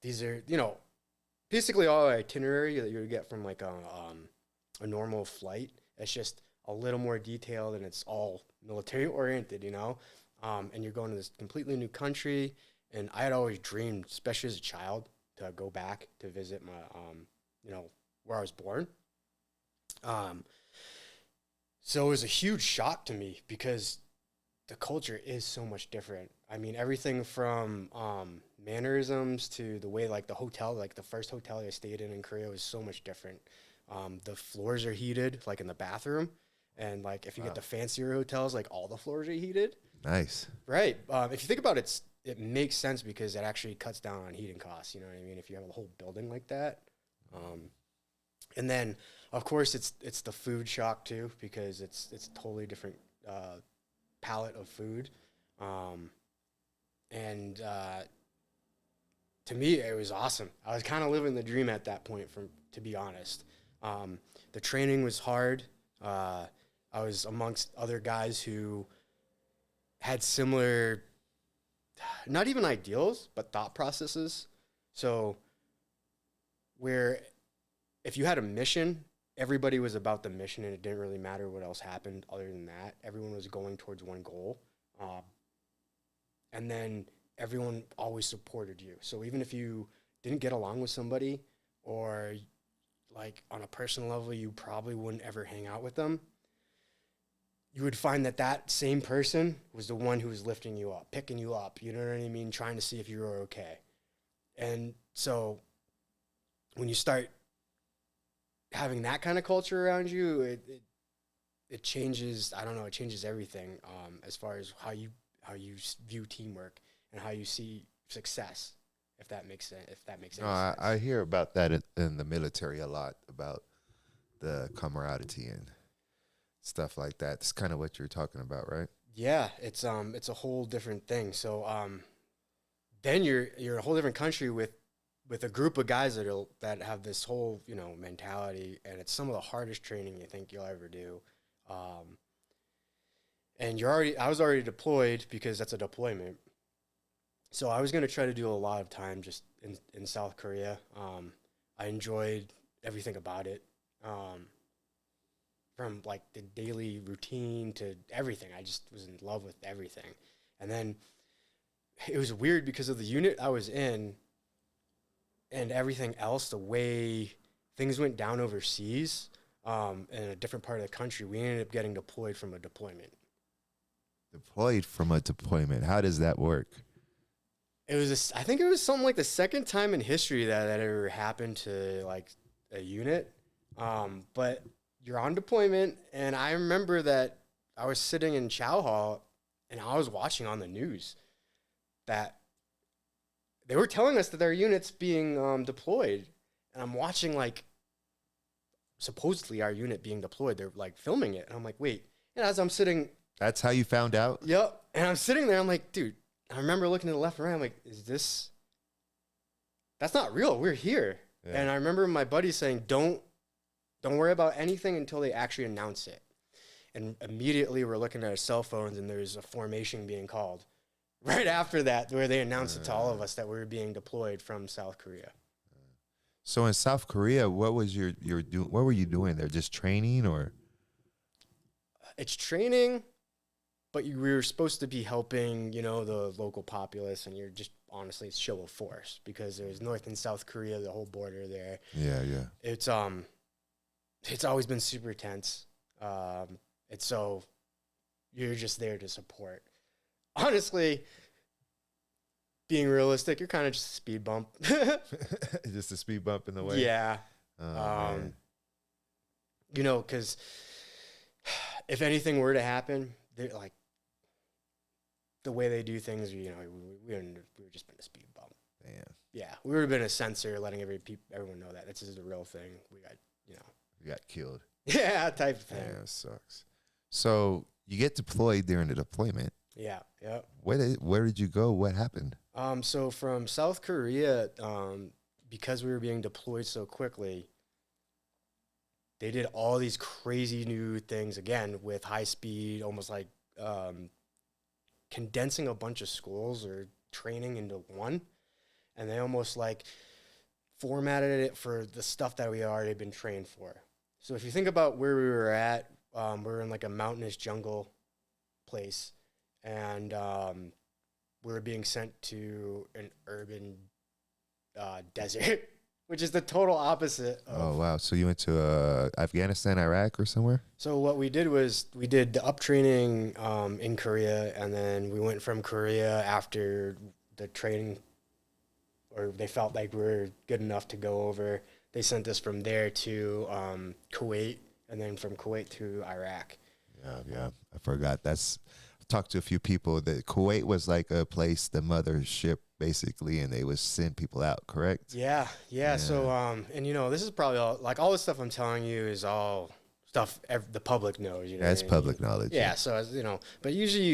These are, basically all itinerary that you would get from like a normal flight. It's just a little more detailed and it's all military oriented, and you're going to this completely new country. And I had always dreamed, especially as a child, to go back to visit my, where I was born. So it was a huge shock to me because the culture is so much different. I mean, everything from mannerisms to the way, like the hotel, like the first hotel I stayed in Korea was so much different. The floors are heated, like in the bathroom. And like if you get the fancier hotels, like all the floors are heated. Nice. Right. If you think about it, it makes sense because it actually cuts down on heating costs. You know what I mean? If you have a whole building like that. And then, of course, it's the food shock too because it's a totally different palette of food. And to me, it was awesome. I was kind of living the dream at that point, to be honest. The training was hard. I was amongst other guys who had similar, not even ideals, but thought processes. So where if you had a mission, everybody was about the mission and it didn't really matter what else happened other than that. Everyone was going towards one goal. And then everyone always supported you. So even if you didn't get along with somebody or like on a personal level, you probably wouldn't ever hang out with them, you would find that same person was the one who was lifting you up, picking you up, you know what I mean? Trying to see if you were okay. And so when you start having that kind of culture around you, it changes, I don't know, it changes everything as far as how you view teamwork and how you see success, if that makes sense. I hear about that in the military a lot, about the camaraderie and stuff like that. It's kind of what you're talking about, right? Yeah, it's a whole different thing. So then you're in a whole different country with a group of guys that have this whole mentality, and it's some of the hardest training you think you'll ever do. And I was already deployed because that's a deployment. So I was going to try to do a lot of time just in South Korea. I enjoyed everything about it. From like the daily routine to everything. I just was in love with everything. And then it was weird because of the unit I was in and everything else, the way things went down overseas, in a different part of the country. We ended up getting deployed from a deployment. Deployed from a deployment. How does that work? I think it was something like the second time in history that ever happened to like a unit. But you're on deployment, and I remember that I was sitting in Chow Hall, and I was watching on the news that they were telling us that their unit's being deployed, and I'm watching like supposedly our unit being deployed. They're like filming it, and I'm like, wait. And as I'm sitting, that's how you found out? Yep. And I'm sitting there, I'm like, dude. I remember looking to the left and right. I'm like, that's not real. We're here. Yeah. And I remember my buddy saying, don't worry about anything until they actually announce it. And immediately we're looking at our cell phones and there's a formation being called right after that, where they announced it to all of us that we were being deployed from South Korea. So in South Korea, what was what were you doing there? Just training, or? It's training. But we were supposed to be helping, the local populace, and you're just honestly it's show of force because there's North and South Korea, the whole border there. Yeah. It's always been super tense. It's so you're just there to support. Honestly, being realistic, you're kind of just a speed bump. Just a speed bump in the way. Yeah. Oh, man. You know, because if anything were to happen, they're like the way they do things. You know, we were just been a speed bump. Damn. Yeah, we would have been a sensor, letting everyone know that this is a real thing. We got, you know, You got killed. yeah, type of thing. Yeah, it sucks. So you get deployed during the deployment. Yeah, yeah. Where did you go? What happened? So from South Korea, because we were being deployed so quickly, they did all these crazy new things again with high speed, almost like condensing a bunch of schools or training into one, and they almost like formatted it for the stuff that we had already been trained for. So if you think about where we were at, we were in like a mountainous jungle place, and we were being sent to an urban desert, which is the total opposite. Oh, wow. So you went to Afghanistan, Iraq, or somewhere? So what we did was we did the up training in Korea, and then we went from Korea after the training, or they felt like we were good enough to go over. They sent us from there to Kuwait, and then from Kuwait to Iraq. Yeah. I forgot. I've talked to a few people that Kuwait was like a place, the mothership, basically, and they would send people out, correct? Yeah. So, and you know, this is probably all this stuff I'm telling you is all stuff the public knows. You know, That's public knowledge. Yeah. So you know, but usually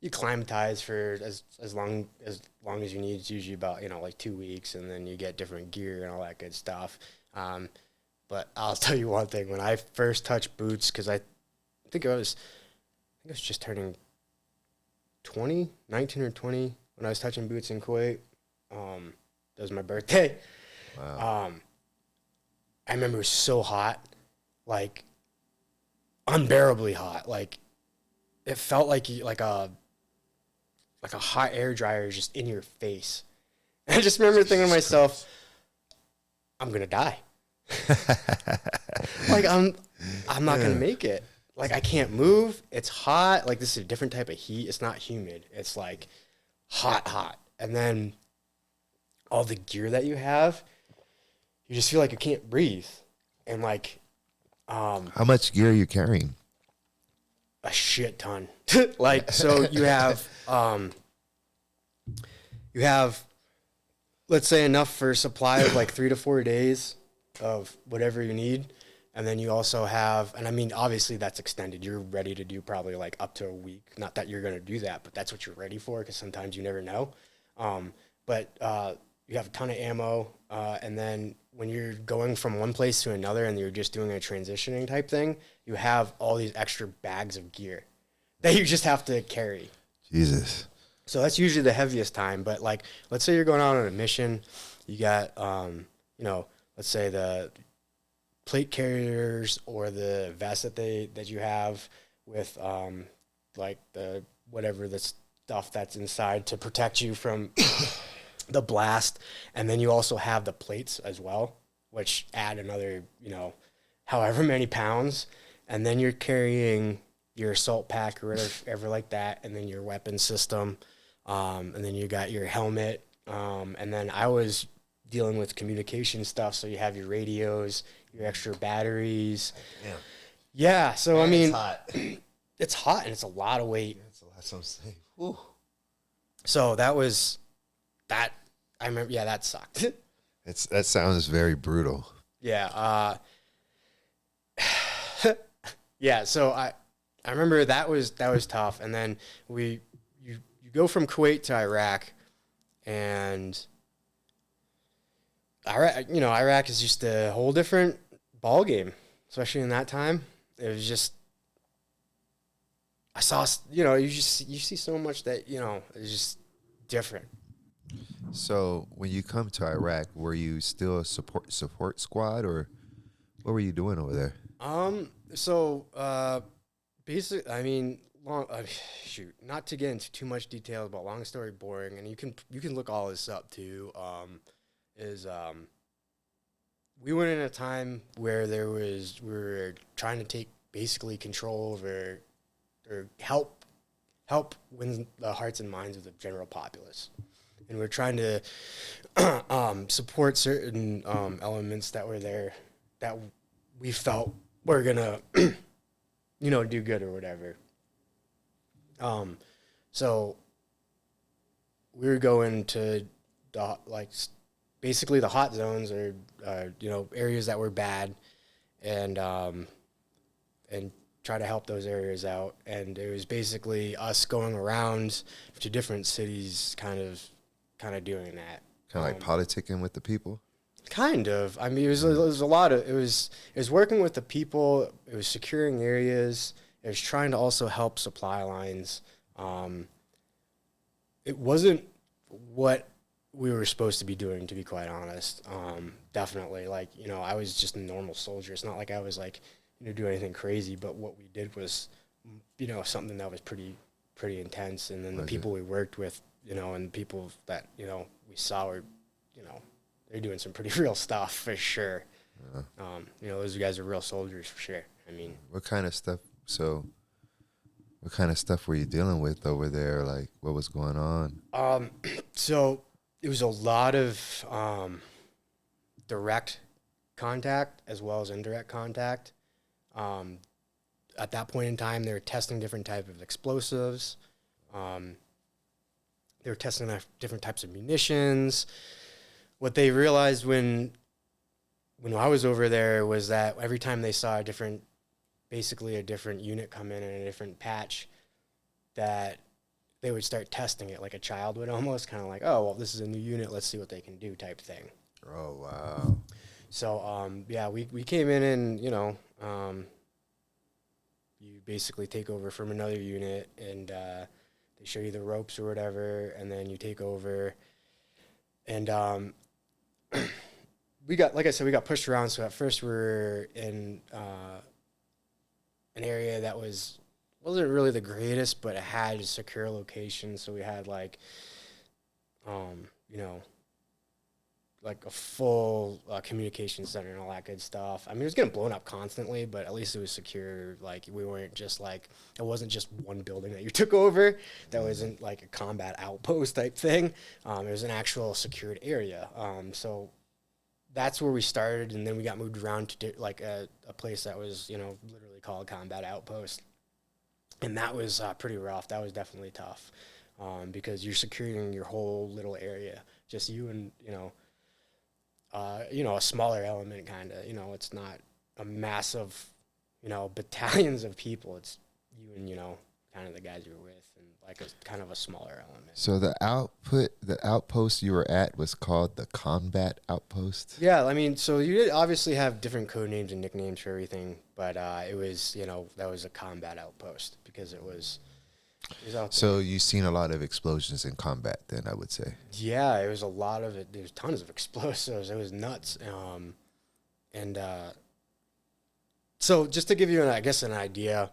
you climatize for as long as you need. It's usually about, you know, like 2 weeks, and then you get different gear and all that good stuff. But I'll tell you one thing: when I first touched boots, because I think I was just turning 19 or 20 when I was touching boots in Kuwait. That was my birthday. Wow. I remember it was so hot, like unbearably hot. Like it felt like a hot air dryer just in your face. And I just remember thinking to myself, I'm gonna die. Like I'm not gonna make it. Like I can't move. It's hot. Like this is a different type of heat. It's not humid. It's like hot. And then all the gear that you have, you just feel like you can't breathe. And like How much gear are you carrying? a shit ton. Like so you have let's say enough for a supply of like 3 to 4 days of whatever you need. And then you also have, and I mean, obviously that's extended. You're ready to do probably like up to a week. Not that you're going to do that, but that's what you're ready for, because sometimes you never know. But you have a ton of ammo. And then when you're going from one place to another and you're just doing a transitioning type thing, you have all these extra bags of gear that you just have to carry. Jesus. So that's usually the heaviest time. But like, let's say you're going out on a mission, you got, you know, let's say the plate carriers or the vest that you have with like the whatever the stuff that's inside to protect you from the blast, and then you also have the plates as well, which add another, you know, however many pounds, and then you're carrying your assault pack or whatever like that, and then your weapon system, and then you got your helmet, and then I was dealing with communication stuff, so you have your radios, your extra batteries. Yeah, so I mean, it's hot. It's hot and it's a lot of weight. Yeah, it's a lot. So I'm saying. Whew. So that was that. I remember. Yeah, that sucked. That sounds very brutal. Yeah. Yeah. So I remember that was tough. And then you go from Kuwait to Iraq, and Iraq is just a whole different ball game, especially in that time. It was just, I saw, you see so much that, it's just different. So when you come to Iraq, were you still a support squad, or what were you doing over there? Basically, I mean, not to get into too much detail, but long story boring, and you can look all this up too. We went in a time where we were trying to take basically control over, or help win the hearts and minds of the general populace. and we're trying to support certain elements that were there that we felt were gonna, do good or whatever. So we were going to basically the hot zones or areas that were bad, and try to help those areas out. And it was basically us going around to different cities, kind of doing that. Kind of like politicking with the people. Kind of. I mean, it was a lot of it was working with the people. It was securing areas. It was trying to also help supply lines. It wasn't what we were supposed to be doing, to be quite honest. Definitely, I was just a normal soldier. It's not like I was do anything crazy. But what we did was, something that was pretty intense. And then the people we worked with, and the people that we saw were, they're doing some pretty real stuff for sure. Those guys are real soldiers for sure. I mean, what kind of stuff? So, what kind of stuff were you dealing with over there? Like, what was going on? So it was a lot of direct contact as well as indirect contact. At that point in time, they were testing different types of explosives. They were testing different types of munitions. What they realized when I was over there was that every time they saw a different unit come in a different patch, that they would start testing it like a child would, almost kind of like, oh, well, this is a new unit, let's see what they can do type thing. Oh, wow. So, we came in and, you basically take over from another unit, and they show you the ropes or whatever, and then you take over. And we got pushed around. So at first we were in an area that wasn't really the greatest, but it had a secure location. So we had like a full communication center and all that good stuff. I mean, it was getting blown up constantly, but at least it was secure. Like, we weren't just it wasn't just one building that you took over. That wasn't like a combat outpost type thing. It was an actual secured area. So that's where we started, and then we got moved around to a place that was, literally called Combat Outpost. And that was pretty rough. That was definitely tough, because you're securing your whole little area, just you and, a smaller element, kind of. It's not a massive, battalions of people. It's you and, kind of the guys you're with, and kind of a smaller element. So the outpost you were at was called the Combat Outpost? Yeah, I mean, so you did obviously have different code names and nicknames for everything, but it was, that was a combat outpost because it was out there. So you've seen a lot of explosions in combat then, I would say. Yeah, it was a lot of it. There was tons of explosives. It was nuts. So just to give you, an idea,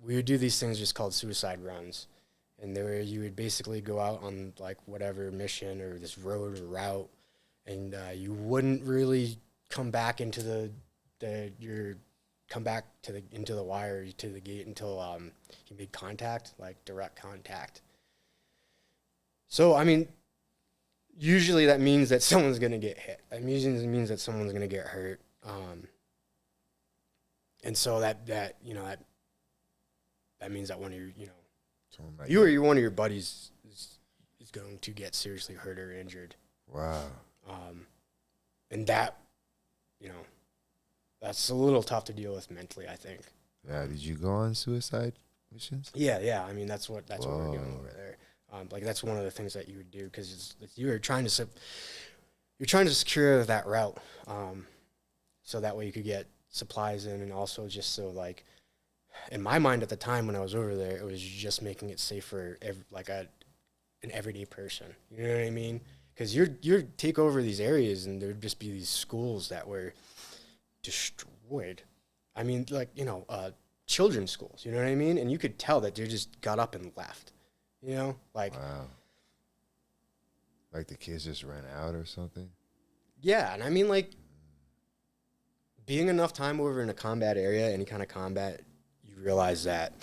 we would do these things just called suicide runs. And there you would basically go out on whatever mission or this road or route, and you wouldn't really come back into into the wire, to the gate, until you made contact, direct contact. So, I mean, usually that means that someone's going to get hit. That usually means that someone's going to get hurt. And so that means that one of your, or one of your buddies is going to get seriously hurt or injured. Wow. And that, that's a little tough to deal with mentally, I think. Yeah. Did you go on suicide missions? Yeah. I mean, that's what we're doing over there. That's one of the things that you would do, because you're trying to secure that route, so that way you could get supplies in, and also just so in my mind at the time when I was over there, it was just making it safe for an everyday person. You know what I mean? Because you take over these areas, and there'd just be these schools that were destroyed. I mean, children's schools. You know what I mean? And you could tell that they just got up and left. Wow. Like the kids just ran out or something? Yeah, and I mean, being enough time over in a combat area, any kind of combat, you realize that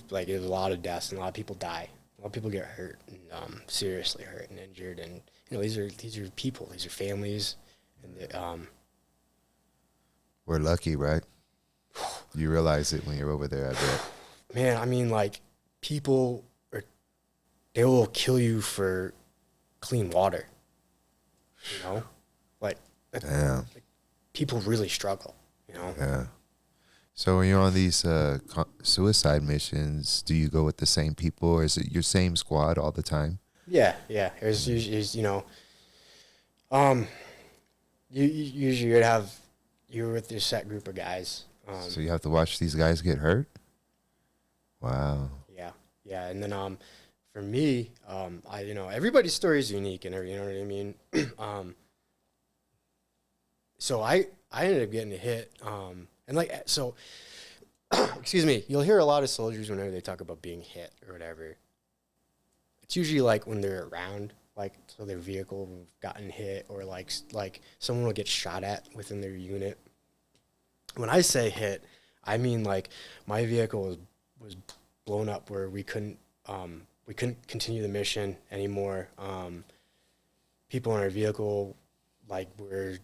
like there's a lot of deaths and a lot of people die. A lot of people get hurt and seriously hurt and injured. And these are people, these are families, and We're lucky, right? You realize it when you're over there, I bet. Man, I mean, like people they will kill you for clean water. Like, Damn. like people really struggle. Yeah. So when you're on these suicide missions, do you go with the same people, or is it your same squad all the time? Yeah. There's usually, you're with your set group of guys. So you have to watch these guys get hurt? Wow. Yeah. And then for me, everybody's story is unique, and you know what I mean. So I ended up getting hit, excuse me. You'll hear a lot of soldiers whenever they talk about being hit or whatever. It's usually like when they're around, like so their vehicle will have gotten hit, or like someone will get shot at within their unit. When I say hit, I mean like my vehicle was blown up where we couldn't continue the mission anymore. People in our vehicle like were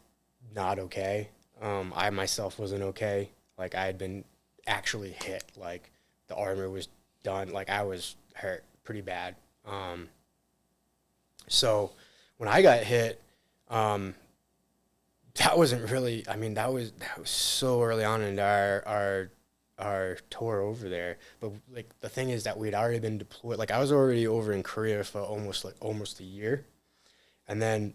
not okay. I myself wasn't okay. Like I had been actually hit. Like the armor was done. Like I was hurt pretty bad. So when I got hit, that wasn't really. I mean, that was so early on in our tour over there. But like the thing is that we'd already been deployed. Like I was already over in Korea for almost a year, and then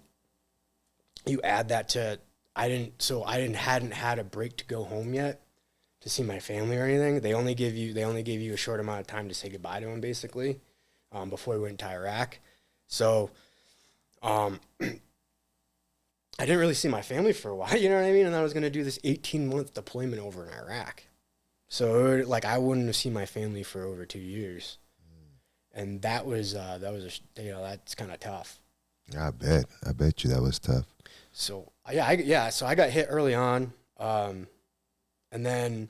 you add that to hadn't had a break to go home yet to see my family or anything. They only give you a short amount of time to say goodbye to them, basically, before we went to Iraq. So, I didn't really see my family for a while, you know what I mean? And I was going to do this 18-month deployment over in Iraq. So, like, I wouldn't have seen my family for over 2 years. And that's kind of tough. I bet you that was tough. So, so I got hit early on. And then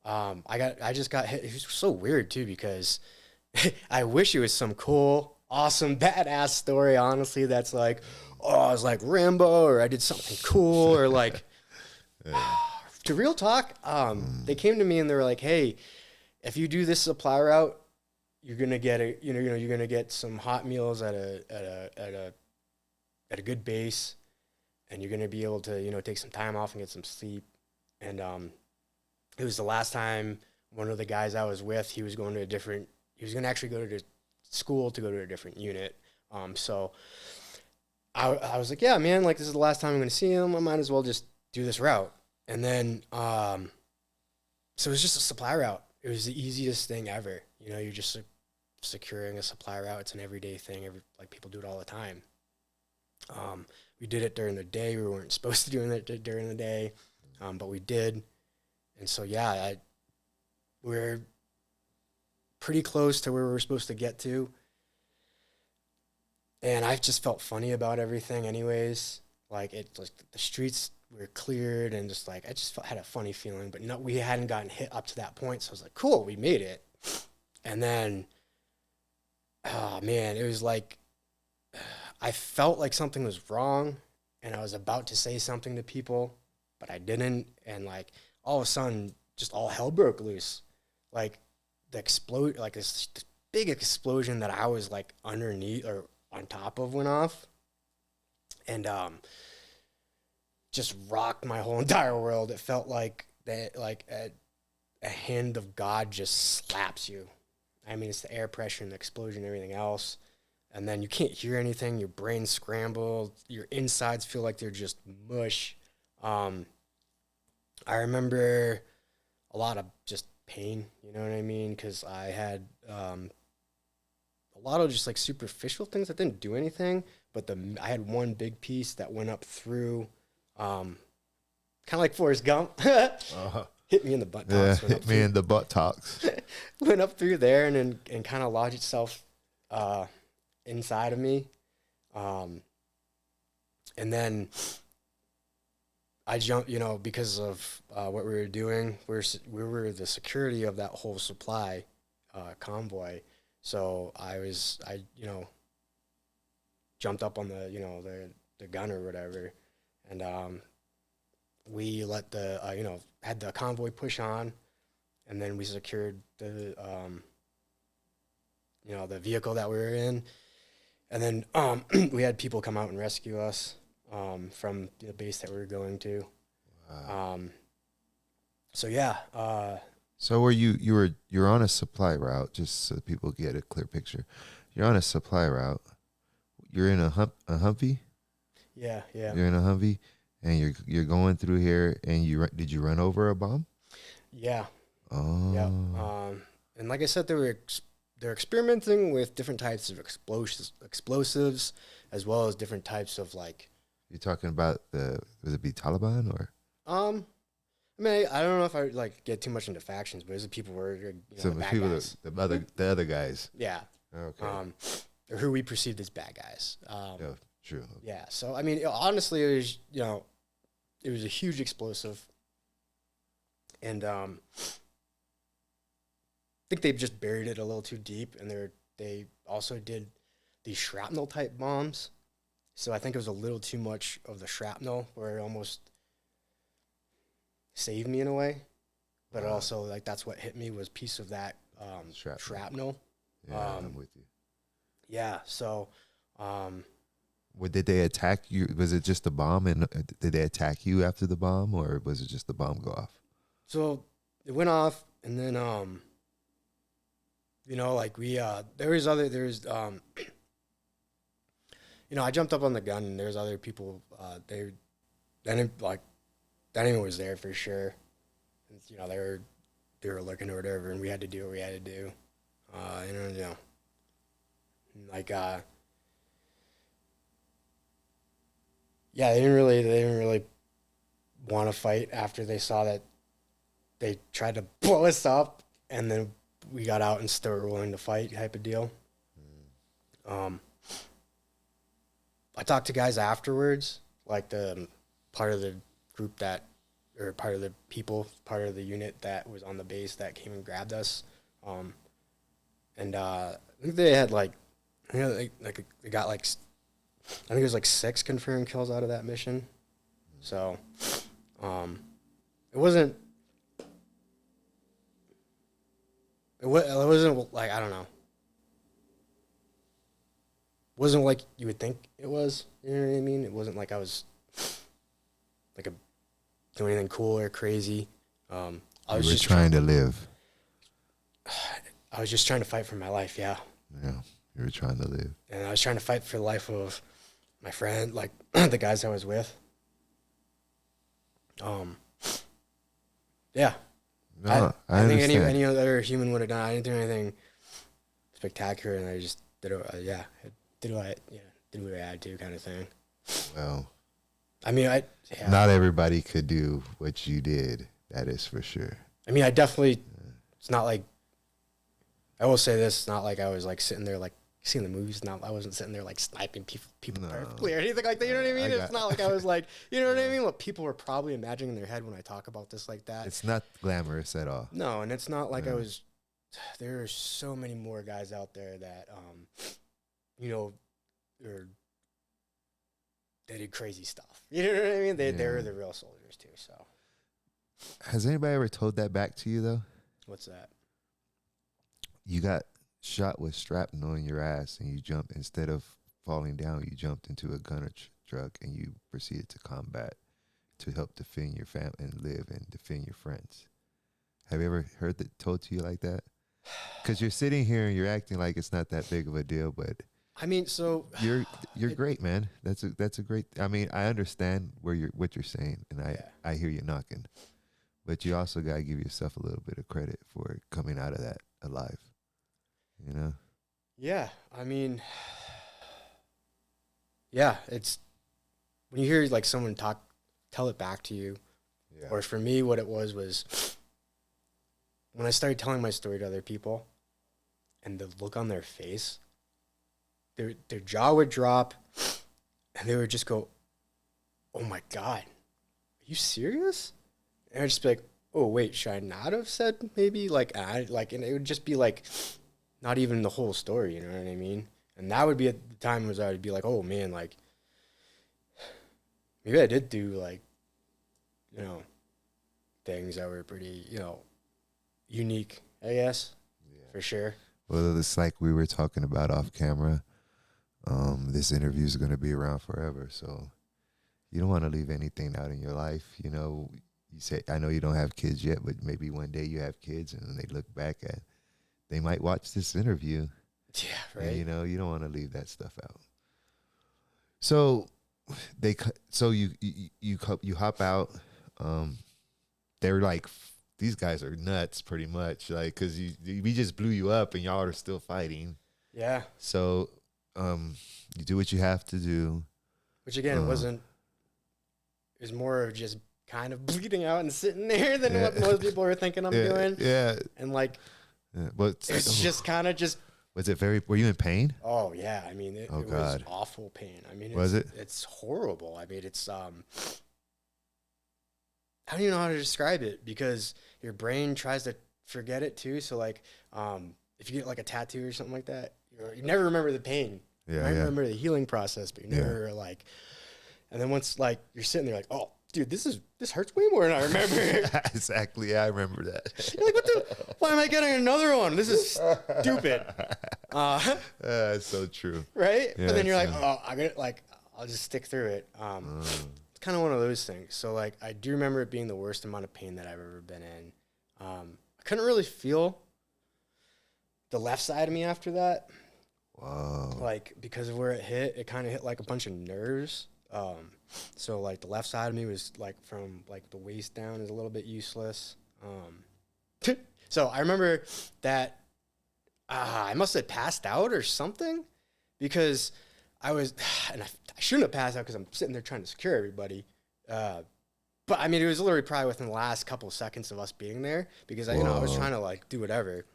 I just got hit. It was so weird, too, because I wish it was some cool, awesome, badass story, honestly, that's like, oh, I was like Rambo, or I did something cool, or like, to real talk, they came to me and they were like, hey, if you do this supply route, you're gonna get you're gonna get some hot meals at a good base, and you're gonna be able to take some time off and get some sleep. And it was the last time one of the guys I was with, he was going to actually go to school to go to a different unit. So I was like, yeah, man, like this is the last time I'm going to see him. I might as well just do this route. And then, so it was just a supply route. It was the easiest thing ever. You're just securing a supply route. It's an everyday thing. Like people do it all the time. We did it during the day. We weren't supposed to do it during the day, but we did. And so, yeah, we're pretty close to where we were supposed to get to. And I just felt funny about everything anyways. Like the streets were cleared and just like, I just had a funny feeling, but no, we hadn't gotten hit up to that point. So I was like, cool, we made it. And then, oh man, it was like, I felt like something was wrong and I was about to say something to people, but I didn't. And like all of a sudden, just all hell broke loose. Like this big explosion that I was like underneath or on top of went off, and just rocked my whole entire world. It felt like that, like a hand of God just slaps you. I mean, it's the air pressure and the explosion and everything else, and then you can't hear anything. Your brain's scrambled. Your insides feel like they're just mush. I remember a lot of just pain, you know what I mean? Because I had a lot of just like superficial things that didn't do anything, but I had one big piece that went up through, kind of like Forrest Gump, hit me in the butt. Yeah, hit me in the buttocks. Went up through there and kind of lodged itself inside of me, and then I jumped, because of what we were doing. We were the security of that whole supply convoy. So jumped up on the gun or whatever, and we let had the convoy push on, and then we secured the vehicle that we were in, and then we had people come out and rescue us from the base that we were going to. Wow. So yeah, So you're on a supply route, just so people get a clear picture. You're on a supply route. You're in a Humvee. yeah, yeah, You're in a Humvee, and you're going through here. And did you run over a bomb? yeah, yeah. Oh, And like I said, they're experimenting with different types of explosives, as well as different types of like. you're talking about would it be Taliban or Um, I mean, I don't know if I like get too much into factions, but the people were the some bad people guys. the other guys? Yeah. Okay. Or who we perceived as bad guys. Yeah, true. Yeah. So I mean, honestly, it was a huge explosive, and I think they just buried it a little too deep, and they also did these shrapnel type bombs. So I think it was a little too much of the shrapnel, where it almost saved me in a way. But Wow. also, like, that's what hit me was piece of that shrapnel. Yeah, I'm with you. Yeah. So, Did they attack you? Was it just a bomb, and did they attack you after the bomb, or was it just the bomb go off? so it went off, and then like I jumped up on the gun, and there's other people. That anyone was there for sure. And, they were looking or whatever, and we had to do what we had to do. Like yeah, they didn't really want to fight after they saw that they tried to blow us up, and then we got out and still were willing to fight type of deal. Um, I talked to guys afterwards, like the part of the group or part of the people, part of the unit that was on the base that came and grabbed us. And I think they had they got I think it was 6 confirmed kills out of that mission. So, it wasn't like, I don't know. It wasn't like you would think it was. You know what I mean? It wasn't like I was doing anything cool or crazy. I You was were just trying to live. I was just trying to fight for my life. Yeah. Yeah, you were trying to live. And I was trying to fight for the life of my friend, like the guys I was with. Yeah. No, I think understand. any other human would have done. I didn't do anything spectacular, and I just did it. Did what I had to, kind of thing. Well, I mean, not everybody could do what you did. That is for sure. I mean, I definitely. It's not like. I will say this: it's not like I was sitting there seeing the movies. I wasn't sitting there sniping people perfectly or anything like that. You know what I mean? It's not like I was you know what I mean? What people were probably imagining in their head when I talk about this like that. It's not glamorous at all. No, and it's not like I was. There are so many more guys out there that, they did crazy stuff. You know what I mean? They were the real soldiers too. So, has anybody ever told that back to you though? what's that? You got shot with shrapnel in your ass, and you jumped instead of falling down. You jumped into a gunner truck, and you proceeded to combat to help defend your family and live and defend your friends. Have you ever heard that told to you like that? Because you're sitting here and you're acting like it's not that big of a deal, but I mean, so you're great, man. That's a great. I mean, I understand what you're saying, and I hear you knocking, but you also gotta give yourself a little bit of credit for coming out of that alive. You know? Yeah, I mean, yeah, it's when you hear someone tell it back to you, or for me, what it was when I started telling my story to other people, and the look on their face, their jaw would drop, and they would just go, "Oh my God, you serious? And I'd just be like, oh wait, should I not have said maybe like and it would just be like not even the whole story, you know what I mean? And that would be at the time was I would be like, oh man, like maybe I did do like, you know, things that were pretty, you know, unique, I guess, for sure. Well, it's like we were talking about off camera. This interview is going to be around forever, so you don't want to leave anything out in your life. You know, you say, I know you don't have kids yet, but maybe one day you have kids and they look back at, they might watch this interview. Yeah, right. And, you know, you don't want to leave that stuff out. So you hop out. They're like, these guys are nuts, pretty much, like, because we just blew you up and y'all are still fighting. Yeah. So you do what you have to do. Which again, it wasn't. It was more of just kind of bleeding out and sitting there than what most people are thinking I'm doing. Yeah. And like, but it's just kind of just. Was it very? Were you in pain? Oh yeah, I mean, it was awful pain. I mean, it's horrible. I mean, it's I don't even know how to describe it because your brain tries to forget it too. So like, if you get like a tattoo or something like that, you never remember the pain. Yeah, you might remember the healing process, but you never like. And then once like you're sitting there like, oh, dude, this hurts way more than I remember. Exactly, yeah, I remember that. You're like, why am I getting another one? This is stupid. It's so true. Right? Yeah, but then you're like, oh, I'll just stick through it. It's kind of one of those things. So like, I do remember it being the worst amount of pain that I've ever been in. I couldn't really feel the left side of me after that. Wow. Like, because of where it hit, it kind of hit like a bunch of nerves. So like the left side of me was like from like the waist down is a little bit useless. So I remember that I must have passed out or something because I was, and I shouldn't have passed out because I'm sitting there trying to secure everybody. But I mean, it was literally probably within the last couple of seconds of us being there because I was trying to like do whatever.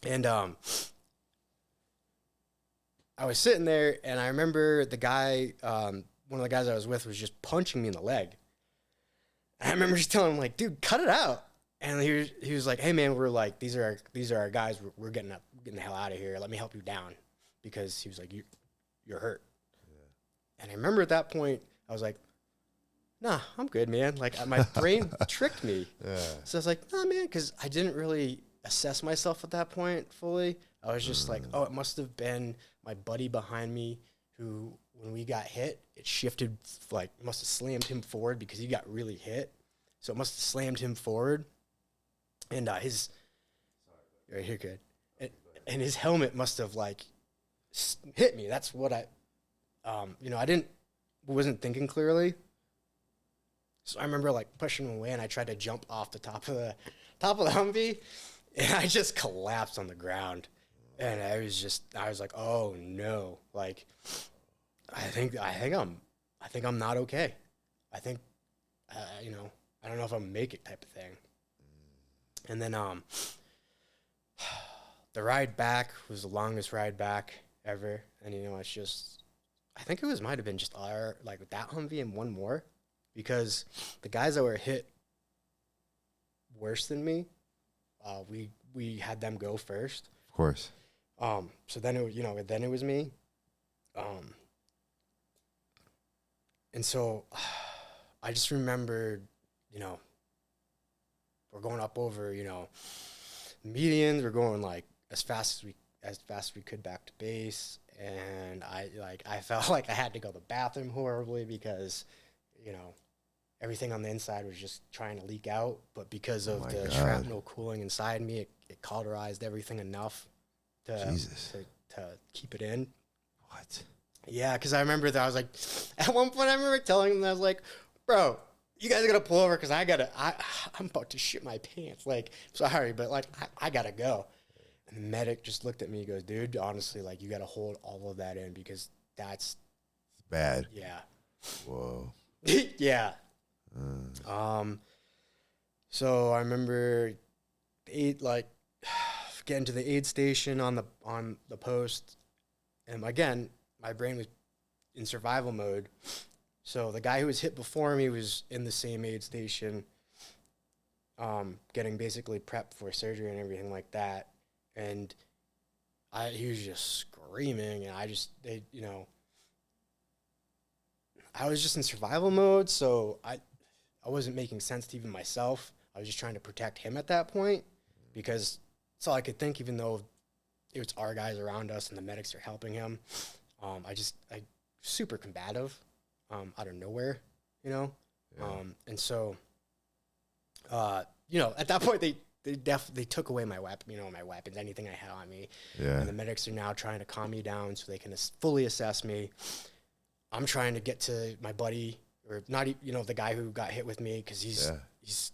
And, I was sitting there and I remember the guy, one of the guys I was with was just punching me in the leg. And I remember just telling him like, dude, cut it out. And he was like, hey man, we're like, these are our guys. We're getting the hell out of here. Let me help you down. Because he was like, you're hurt. Yeah. And I remember at that point, I was like, nah, I'm good, man. Like my brain tricked me. Yeah. So I was like, nah, man. Cause I didn't really assess myself at that point fully. I was just like, oh, it must have been my buddy behind me who, when we got hit, it shifted, like, must have slammed him forward because he got really hit. So it must have slammed him forward. And you're good. And his helmet must have, like, hit me. That's what I wasn't thinking clearly. So I remember, like, pushing him away, and I tried to jump off the top of the Humvee, and I just collapsed on the ground. And I was like, oh no, like, I think I'm not okay. I think, I don't know if I'm gonna make it type of thing. And then, the ride back was the longest ride back ever. And, it's just, I think might have been just that Humvee and one more because the guys that were hit worse than me, we had them go first. Of course. So then it was me. And so I just remembered, we're going up over, medians. We're going like as fast as we could back to base. And I felt like I had to go to the bathroom horribly because, everything on the inside was just trying to leak out. But because of the shrapnel cooling inside me, it cauterized everything enough to keep it in. What? Yeah, because I remember that I was like, at one point I remember telling them, I was like, bro, you guys gotta pull over because I'm about to shit my pants. Like, sorry, but like, I gotta go. And the medic just looked at me and goes, dude, honestly, like, you gotta hold all of that in because that's bad. Yeah. Whoa. Yeah. So I remember getting to the aid station on the post, and again, my brain was in survival mode. So the guy who was hit before me was in the same aid station, getting basically prepped for surgery and everything like that. And he was just screaming, and I was just in survival mode, so I wasn't making sense to even myself. I was just trying to protect him at that point because that's all I could think, even though it was our guys around us and the medics are helping him. I super combative, out of nowhere, you know? Yeah. And so, at that point they took away my weapons, anything I had on me. Yeah. And the medics are now trying to calm me down so they can fully assess me. I'm trying to get to my buddy, or not, the guy who got hit with me, because he's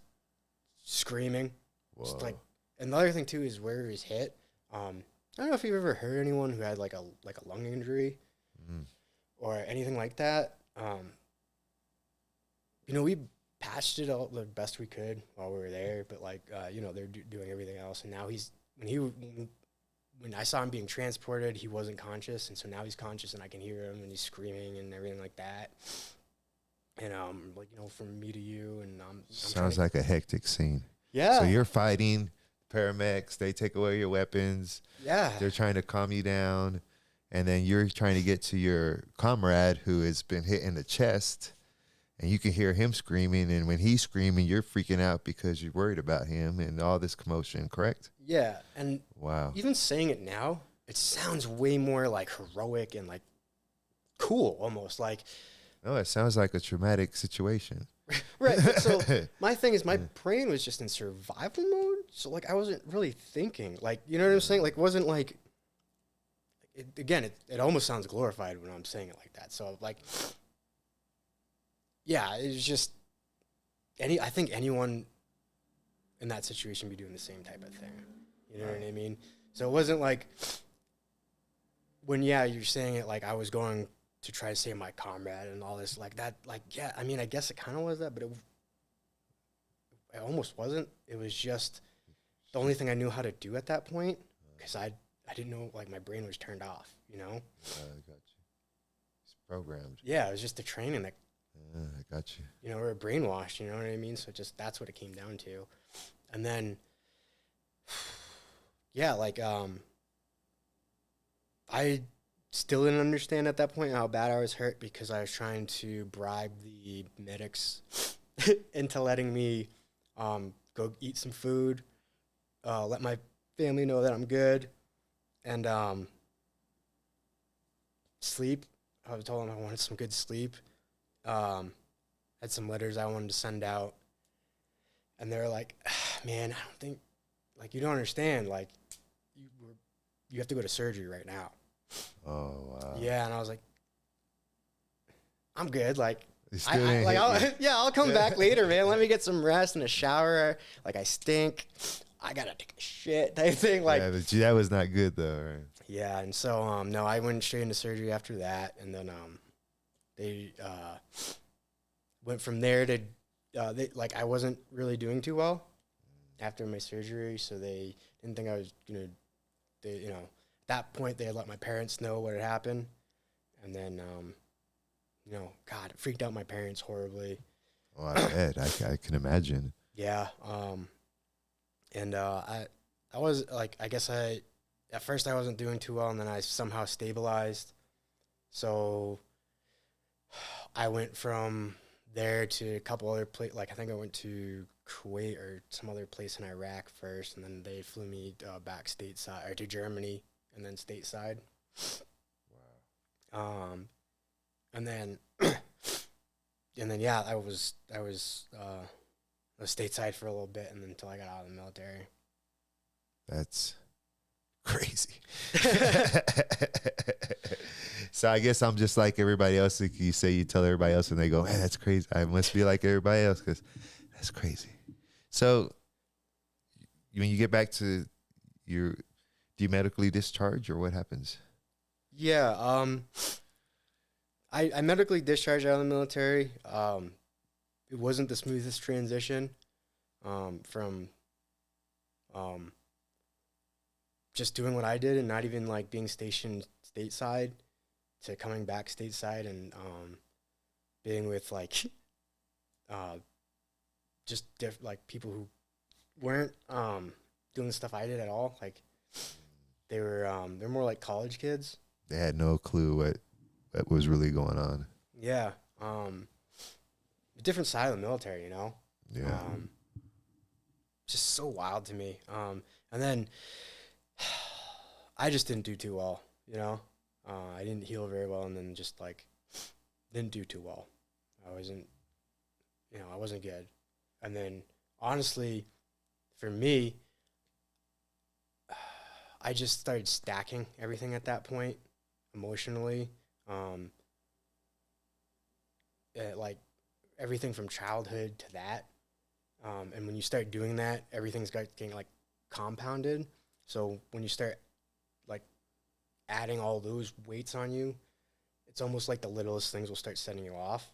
screaming. Just like, and the other thing too is where he's hit. I don't know if you've ever heard anyone who had like a lung injury or anything like that. We patched it all the best we could while we were there, but they're doing everything else. And now when I saw him being transported, he wasn't conscious, and so now he's conscious, and I can hear him, and he's screaming and everything like that. And from me to you, and sounds like a hectic scene. Yeah. So you're fighting paramedics. They take away your weapons. Yeah. They're trying to calm you down, and then you're trying to get to your comrade who has been hit in the chest, and you can hear him screaming. And when he's screaming, you're freaking out because you're worried about him and all this commotion. Correct? Yeah. And wow. Even saying it now, it sounds way more like heroic and like cool, almost like. No, it sounds like a traumatic situation. Right. So my thing is, my brain was just in survival mode. So like, I wasn't really thinking, like, you know what I'm saying? Like, wasn't like, it almost sounds glorified when I'm saying it like that. So like, yeah, it was just I think anyone in that situation be doing the same type of thing. You know what I mean? So it wasn't like when, you're saying it like I was going to try to save my comrade and all this like that. Like, yeah, I mean, I guess it kind of was that, but it almost wasn't. It was just the only thing I knew how to do at that point, because I didn't know, like, my brain was turned off, you know? I got you. It's programmed. Yeah, it was just the training that, I got you. we were brainwashed, you know what I mean? So just, that's what it came down to. And then, I still didn't understand at that point how bad I was hurt, because I was trying to bribe the medics into letting me go eat some food, let my family know that I'm good, and sleep. I told them I wanted some good sleep. Had some letters I wanted to send out, and they were like, "Man, I don't think, like, you don't understand. Like, you have to go to surgery right now." Oh wow. Yeah, and I was like, "I'm good. Like, I'll I'll come back later, man. Let me get some rest and a shower. Like, I stink. I gotta take a shit," type thing. Like, yeah, but that was not good though, right? Yeah, and so no, I went straight into surgery after that, and then they went from there to I wasn't really doing too well after my surgery, so they didn't think I was gonna. At that point they had let my parents know what had happened, and then God, it freaked out my parents horribly. Oh, I bet. I can imagine. Yeah, and I was like, I guess at first I wasn't doing too well, and then I somehow stabilized. So I went from there to a couple other places. Like, I think I went to Kuwait or some other place in Iraq first, and then they flew me back stateside, or to Germany, and then stateside. Wow. And then I was stateside for a little bit, and then until I got out of the military. That's crazy. So I guess I'm just like everybody else. Like you tell everybody else, and they go, "Man, that's crazy. I must be like everybody else, because that's crazy." So when you get back to do you medically discharge, or what happens? Yeah, I medically discharged out of the military. It wasn't the smoothest transition from just doing what I did and not even like being stationed stateside to coming back stateside, and being with like uh, just like people who weren't doing the stuff I did at all. Like they're more like college kids. They had no clue what was really going on. Yeah. Different side of the military, you know. Yeah. Just so wild to me. And then I just didn't do too well, you know. I didn't heal very well, and then just like didn't do too well. I wasn't good. And then honestly, for me, I just started stacking everything at that point emotionally. Like everything from childhood to that. And when you start doing that, everything's getting like compounded. So when you start like adding all those weights on you, it's almost like the littlest things will start setting you off.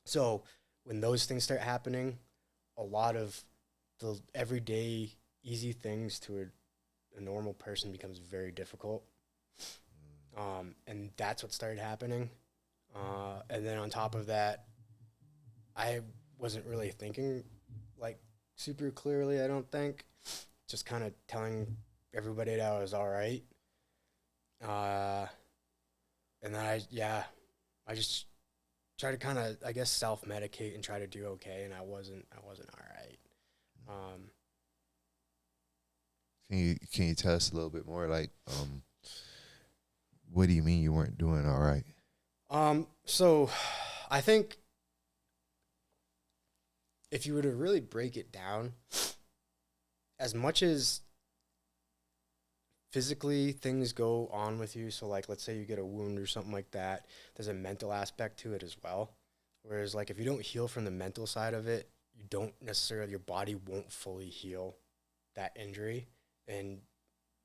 So when those things start happening, a lot of the everyday easy things to a normal person becomes very difficult. And that's what started happening. And then on top of that, I wasn't really thinking like super clearly, I don't think. Just kind of telling everybody that I was all right. And then I just try to kind of, I guess, self-medicate and try to do okay, and I wasn't all right. Can you tell us a little bit more? Like, what do you mean you weren't doing all right? So I think if you were to really break it down, as much as physically things go on with you, so like let's say you get a wound or something like that, there's a mental aspect to it as well. Whereas like if you don't heal from the mental side of it, you don't necessarily, your body won't fully heal that injury. And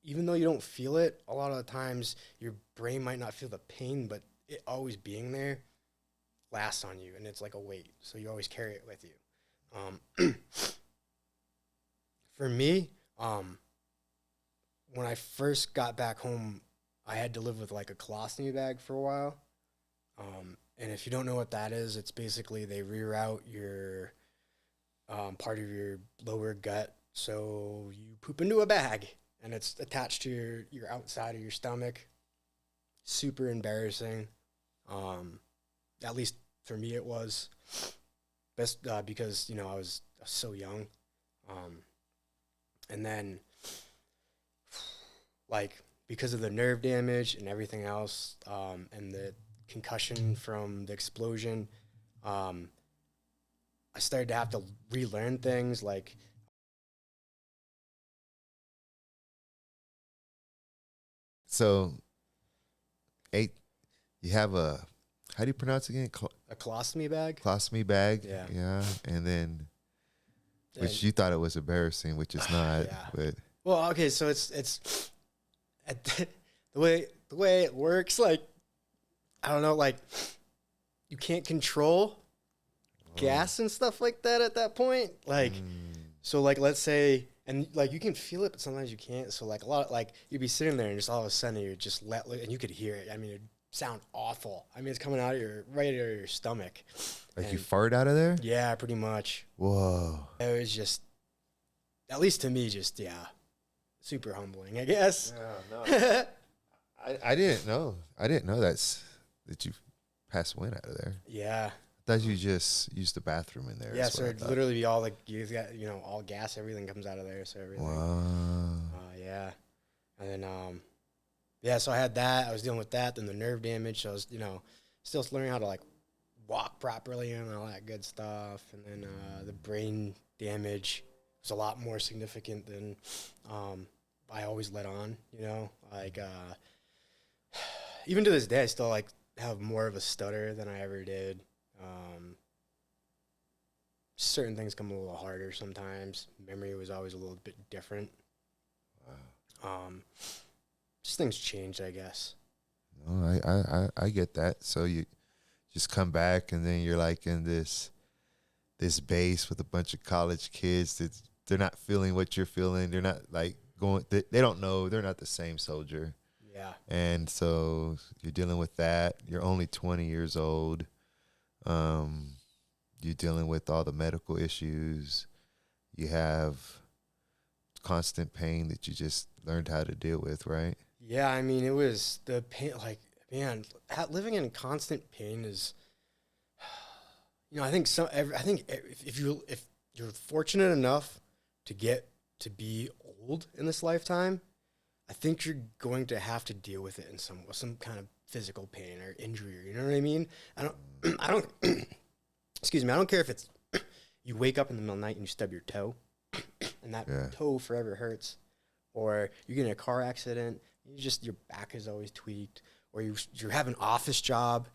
even though you don't feel it, a lot of the times your brain might not feel the pain, but it always being there lasts on you, and it's like a weight, so you always carry it with you. For me, when I first got back home, I had to live with like a colostomy bag for a while. And if you don't know what that is, it's basically they reroute your part of your lower gut, so you poop into a bag, and it's attached to your outside of your stomach. Super embarrassing. At least for me, it was best because I was so young. And then like because of the nerve damage and everything else, and the concussion from the explosion, I started to have to relearn things like. So, you have how do you pronounce it again? A colostomy bag? Colostomy bag. Yeah. Yeah. And then, which And, you thought it was embarrassing, which is not. yeah. But well, okay, so it's the way it works. Like, I don't know, like you can't control gas and stuff like that at that point. Like, so like let's say, and like you can feel it, but sometimes you can't. So like a lot, like you'd be sitting there and just all of a sudden you're just and you could hear it. I mean, it sound awful. I mean, it's coming out of right out of your stomach. like And you fart out of there? yeah, pretty much. Whoa. It was just, at least to me, just super humbling, I guess. Yeah, no. I didn't know. I didn't know that you pass wind out of there. Yeah. I thought you just used the bathroom in there. Yeah, so it'd literally be all like you got, all gas, everything comes out of there, so everything. Wow. Yeah, and then so I had that. I was dealing with that, then the nerve damage. So I was still learning how to like walk properly and all that good stuff, and then the brain damage was a lot more significant than I always let on. Like even to this day, I still like have more of a stutter than I ever did. Certain things come a little harder sometimes. Memory was always a little bit different. Wow. Just things changed, I guess. No, I get that. So you just come back and then you're like in this base with a bunch of college kids that they're not feeling what you're feeling. They're not like they don't know. They're not the same soldier. Yeah. And so you're dealing with that. You're only 20 years old. You're dealing with all the medical issues. You have constant pain that you just learned how to deal with, right? Yeah, I mean, it was the pain. Like, man, living in constant pain is, I think I think if you're fortunate enough to get to be old in this lifetime, I think you're going to have to deal with it in some kind of physical pain or injury. You know what I mean? I don't, I don't. Excuse me. I don't care if it's you wake up in the middle of the night and you stub your toe, and that toe forever hurts, or you get in a car accident, your back is always tweaked, or you have an office job,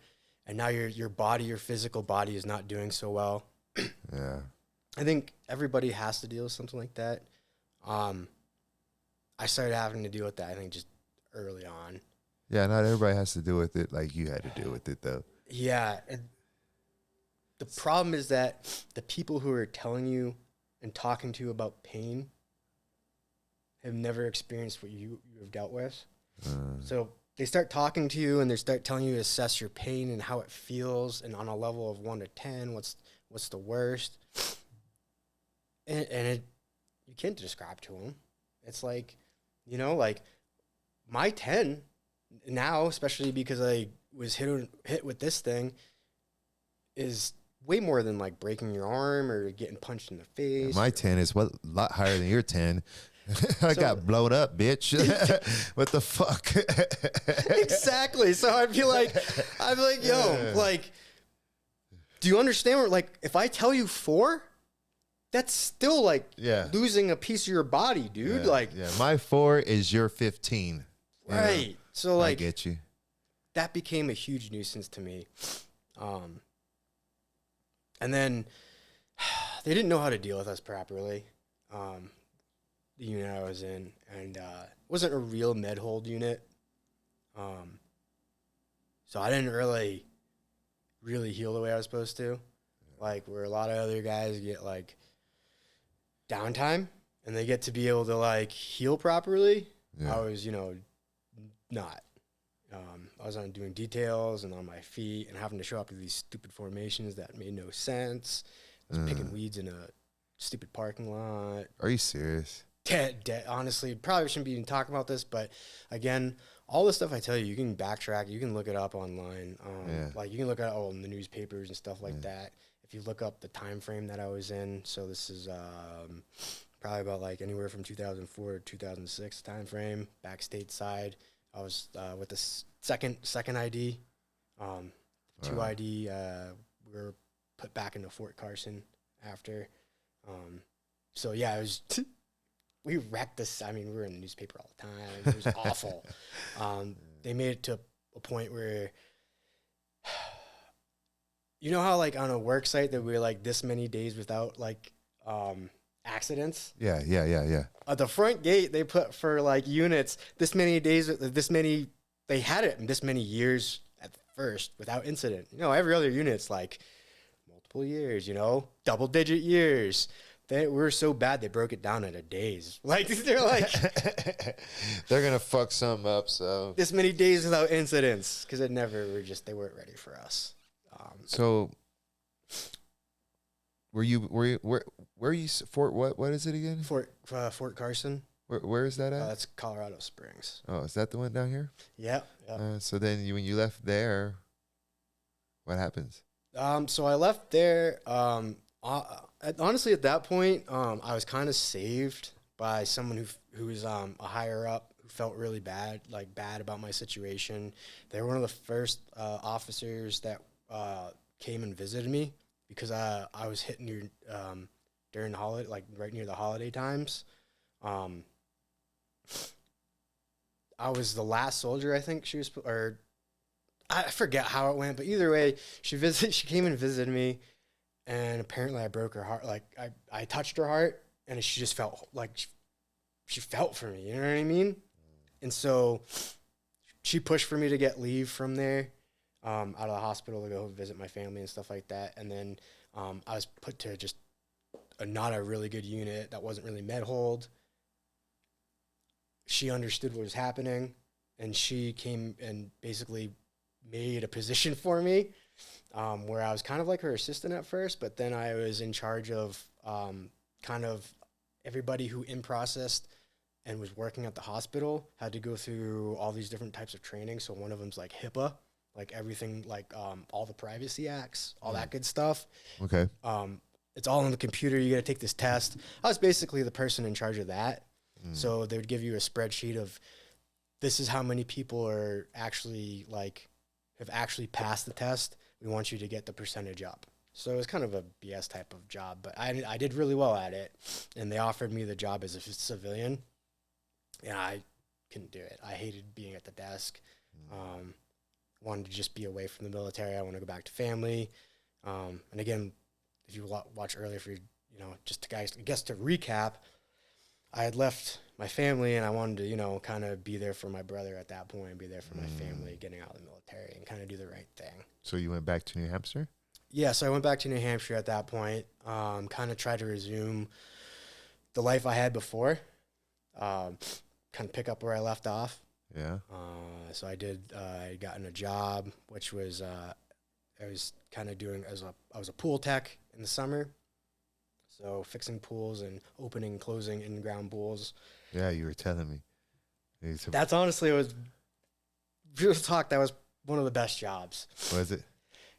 and now your body, your physical body, is not doing so well. Yeah. I think everybody has to deal with something like that. I started having to deal with that, I think, just early on. Yeah, not everybody has to deal with it like you had to deal with it, though. Yeah. And the problem is that the people who are telling you and talking to you about pain have never experienced what you have dealt with. So they start talking to you and they start telling you to assess your pain and how it feels, and on a level of 1 to 10, what's the worst. And you can't describe to them. It's like, like my 10 now, especially because I was hit with this thing, is way more than like breaking your arm or getting punched in the face. My 10 is a lot higher than your 10. I got blown up, bitch. What the fuck? Exactly. So I'd be like, yo, like, do you understand what, like, if I tell you 4, that's still like losing a piece of your body, dude. My 4 is your 15. Right. Yeah. So like, I get you. That became a huge nuisance to me. And then they didn't know how to deal with us properly. The unit I was in, and it wasn't a real med hold unit. So I didn't really heal the way I was supposed to. Like, where a lot of other guys get like downtime and they get to be able to like heal properly. I was, not. I was on doing details and on my feet and having to show up to these stupid formations that made no sense. I was picking weeds in a stupid parking lot. Are you serious? Dead. Honestly, probably shouldn't be even talking about this, but again, all the stuff I tell you, you can backtrack, you can look it up online. Like, you can look at in the newspapers and stuff like that. If you look up the time frame that I was in, so this is probably about like anywhere from 2004 to 2006 time frame, back stateside. I was with the second ID. 2 ID, we were put back into Fort Carson after. So yeah, it was. We wrecked this. I mean, we were in the newspaper all the time. It was awful. They made it to a point where, you know how like on a work site that we're like this many days without like accidents? Yeah. At the front gate, they put for like units this many days, they had it in this many years at first without incident. Every other unit's like multiple years, double-digit years. They were so bad they broke it down into days. Like, they're like, they're gonna fuck something up. So this many days without incidents, because they weren't ready for us. So were you Fort what is it again? Fort Carson. Where is that at? That's Colorado Springs. Oh, is that the one down here? Yeah. So then when you left there, what happens? So I left there. Honestly, at that point, I was kind of saved by someone who was a higher up who felt really bad about my situation. They were one of the first officers that came and visited me because I was hit near during the holiday, like right near the holiday times. I was the last soldier, I think she was, or I forget how it went, but either way, she came and visited me. And apparently I broke her heart. Like, I touched her heart, and she just felt like she felt for me. You know what I mean? And so she pushed for me to get leave from there, out of the hospital to go visit my family and stuff like that. And then I was put to just not a really good unit that wasn't really med hold. She understood what was happening, and she came and basically made a position for me. where I was kind of like her assistant at first, but then I was in charge of kind of everybody who in processed and was working at the hospital had to go through all these different types of training. So one of them's like HIPAA, like everything, like all the privacy acts, all that good stuff. Okay. It's all on the computer. You got to take this test. I was basically the person in charge of that. So they would give you a spreadsheet of this is how many people are actually like have actually passed the test. We want you to get the percentage up. So it was kind of a BS type of job, but I did really well at it, and they offered me the job as a civilian, and I couldn't do it. I hated being at the desk. Wanted to just be away from the military. I want to go back to family. And again, if you watch earlier, for just to guys, I guess to recap, I had left my family and I wanted to, kind of be there for my brother at that point, be there for my family, getting out of the military and kind of do the right thing. So you went back to New Hampshire? Yeah, so I went back to New Hampshire at that point, kind of tried to resume the life I had before, kind of pick up where I left off. Yeah. So I did, I got in a job, which was, I was kind of doing, I was a pool tech in the summer. So fixing pools and opening and closing in-ground pools. Yeah, you were telling me. That's honestly, it was, real talk, that was one of the best jobs. Was it?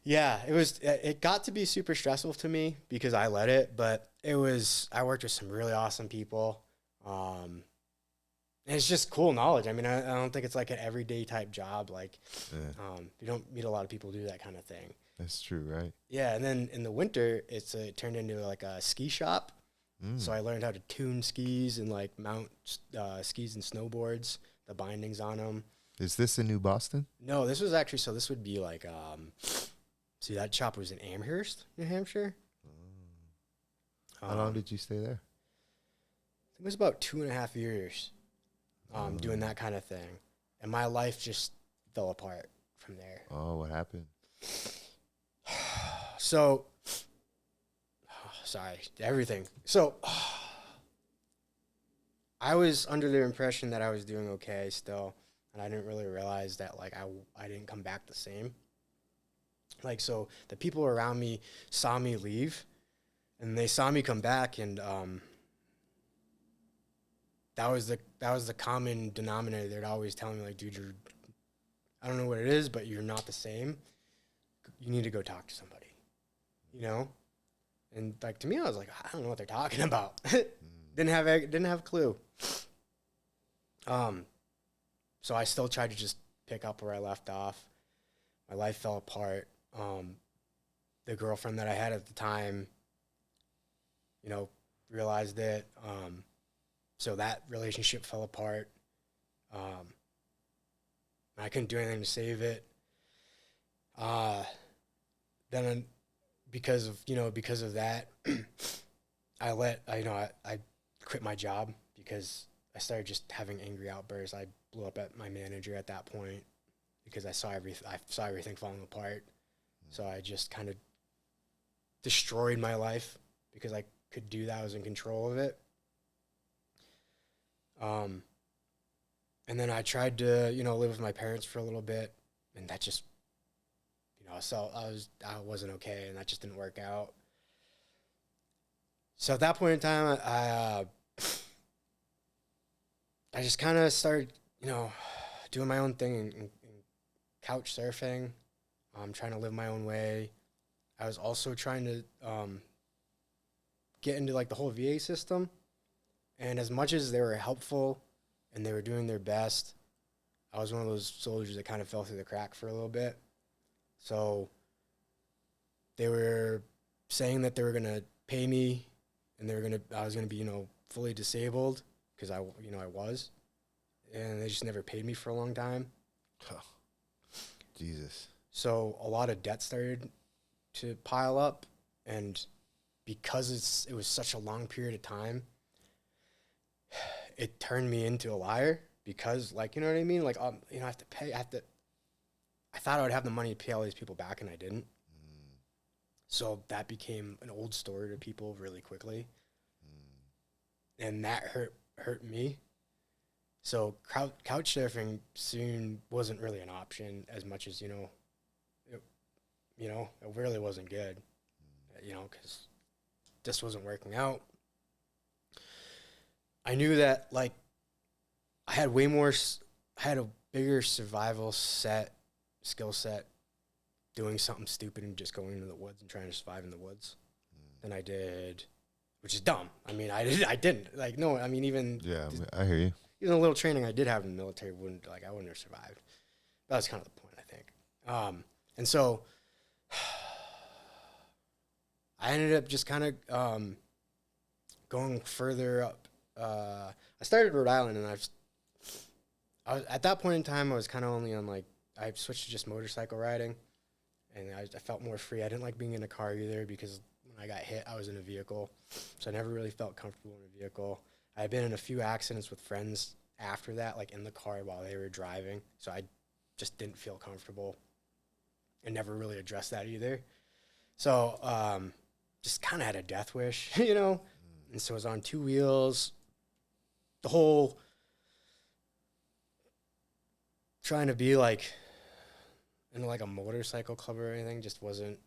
Yeah, it was. It got to be super stressful to me because I let it, but it was. I worked with some really awesome people. And it's just cool knowledge. I mean, I don't think it's like an everyday type job. Like, you don't meet a lot of people who do that kind of thing. That's true, right? Yeah, and then in the winter, it turned into like a ski shop. So I learned how to tune skis and like mount skis and snowboards, the bindings on them. Is this in New Boston? No, this was actually, so this would be like, see, that shop was in Amherst, New Hampshire. How long did you stay there? I think it was about 2.5 years doing that kind of thing. And my life just fell apart from there. Oh, what happened? So, sorry, everything. So, I was under the impression that I was doing okay still. And I didn't really realize that, like, I didn't come back the same. Like, so the people around me saw me leave, and they saw me come back, and that was the common denominator. They'd always tell me, like, dude, I don't know what it is, but you're not the same. You need to go talk to somebody, And like, to me, I was like, I don't know what they're talking about. Didn't have a clue. So I still tried to just pick up where I left off. My life fell apart. The girlfriend that I had at the time, realized it. So that relationship fell apart. I couldn't do anything to save it. Then because of that, I quit my job because I started just having angry outbursts. I blew up at my manager at that point because I saw everything falling apart. So I just kind of destroyed my life because I could do that. I was in control of it. And then I tried to, live with my parents for a little bit, and that just, so I wasn't okay, and that just didn't work out. So at that point in time, I just kind of started, doing my own thing and couch surfing. Trying to live my own way. I was also trying to get into like the whole VA system. And as much as they were helpful and they were doing their best, I was one of those soldiers that kind of fell through the crack for a little bit. So they were saying that they were going to pay me and I was going to be, fully disabled because I was. And they just never paid me for a long time. Oh, Jesus. So a lot of debt started to pile up, and because it was such a long period of time, it turned me into a liar because, like, you know what I mean? Like, I have to pay. I thought I would have the money to pay all these people back, and I didn't. So that became an old story to people really quickly, and that hurt me. So couch surfing soon wasn't really an option as much as, you know, it really wasn't good, you know, because this wasn't working out. I knew that, like, I had I had a bigger skill set doing something stupid and just going into the woods and trying to survive in the woods than I did, which is dumb. I mean, I didn't like, no, I mean, even, Yeah, I hear you. even a little training I did have in the military I wouldn't have survived. That was kind of the point, I think. And so I ended up just kind of, going further up. I started Rhode Island, and I was at that point in time, I was kind of only on, like, I switched to just motorcycle riding, and I felt more free. I didn't like being in a car either because when I got hit, I was in a vehicle, so I never really felt comfortable in a vehicle. I had been in a few accidents with friends after that, like in the car while they were driving, so I just didn't feel comfortable and never really addressed that either. So just kind of had a death wish, you know? And so I was on two wheels. The whole trying to be like in like a motorcycle club or anything just wasn't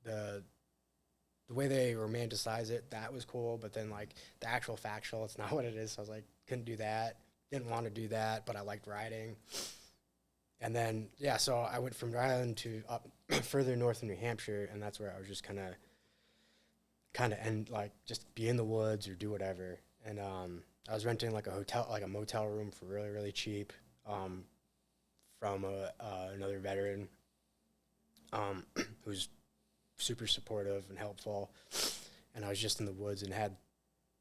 the way they romanticize it. That was cool, but then like the actual factual, it's not what it is. So I was like, couldn't do that, didn't want to do that, but I liked riding. And then yeah, so I went from Rhode Island to up further north in New Hampshire, and that's where I was just kind of end, like, just be in the woods or do whatever. And I was renting like a motel room for really, really cheap, from another veteran, who's super supportive and helpful. And I was just in the woods and had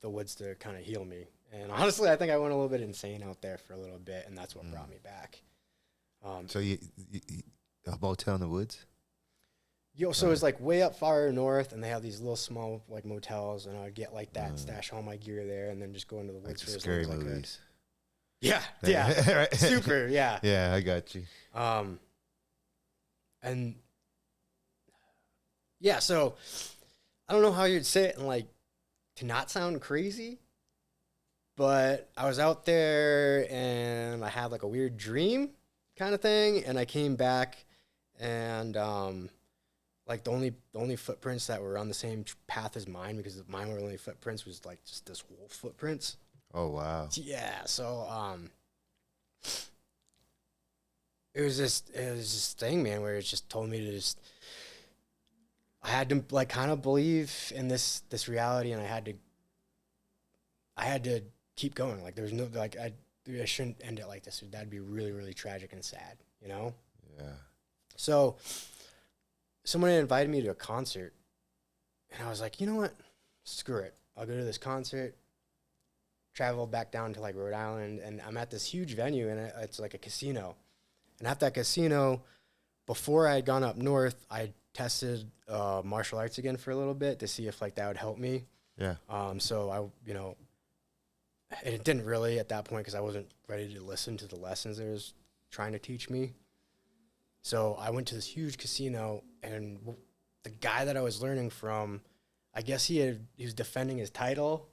the woods to kind of heal me. And honestly, I think I went a little bit insane out there for a little bit, and that's what brought me back. So you a motel in the woods? So it was like way up far north, and they have these little small like motels, and I would get like that, stash all my gear there, and then just go into the woods Like the for as scary long as I could. movies. Yeah, Right. super, yeah. Yeah, I got you. And yeah, so I don't know how you'd say it and like to not sound crazy, but I was out there and I had like a weird dream kind of thing, and I came back and like the only footprints that were on the same path as mine, because mine were only footprints, was like just this wolf footprints. Oh wow. Yeah, so it was this thing, man, where it just told me to just, I had to like kind of believe in this reality, and I had to keep going. Like there was no, like I shouldn't end it like this. That'd be really, really tragic and sad, you know? Yeah. So someone had invited me to a concert, and I was like, you know what? Screw it. I'll go to this concert. Travel back down to like Rhode Island, and I'm at this huge venue, and it's like a casino. And at that casino, before I had gone up north, I tested martial arts again for a little bit to see if like that would help me. Yeah. So I, you know, and it didn't really at that point because I wasn't ready to listen to the lessons they was trying to teach me. So I went to this huge casino, and the guy that I was learning from, I guess he was defending his title,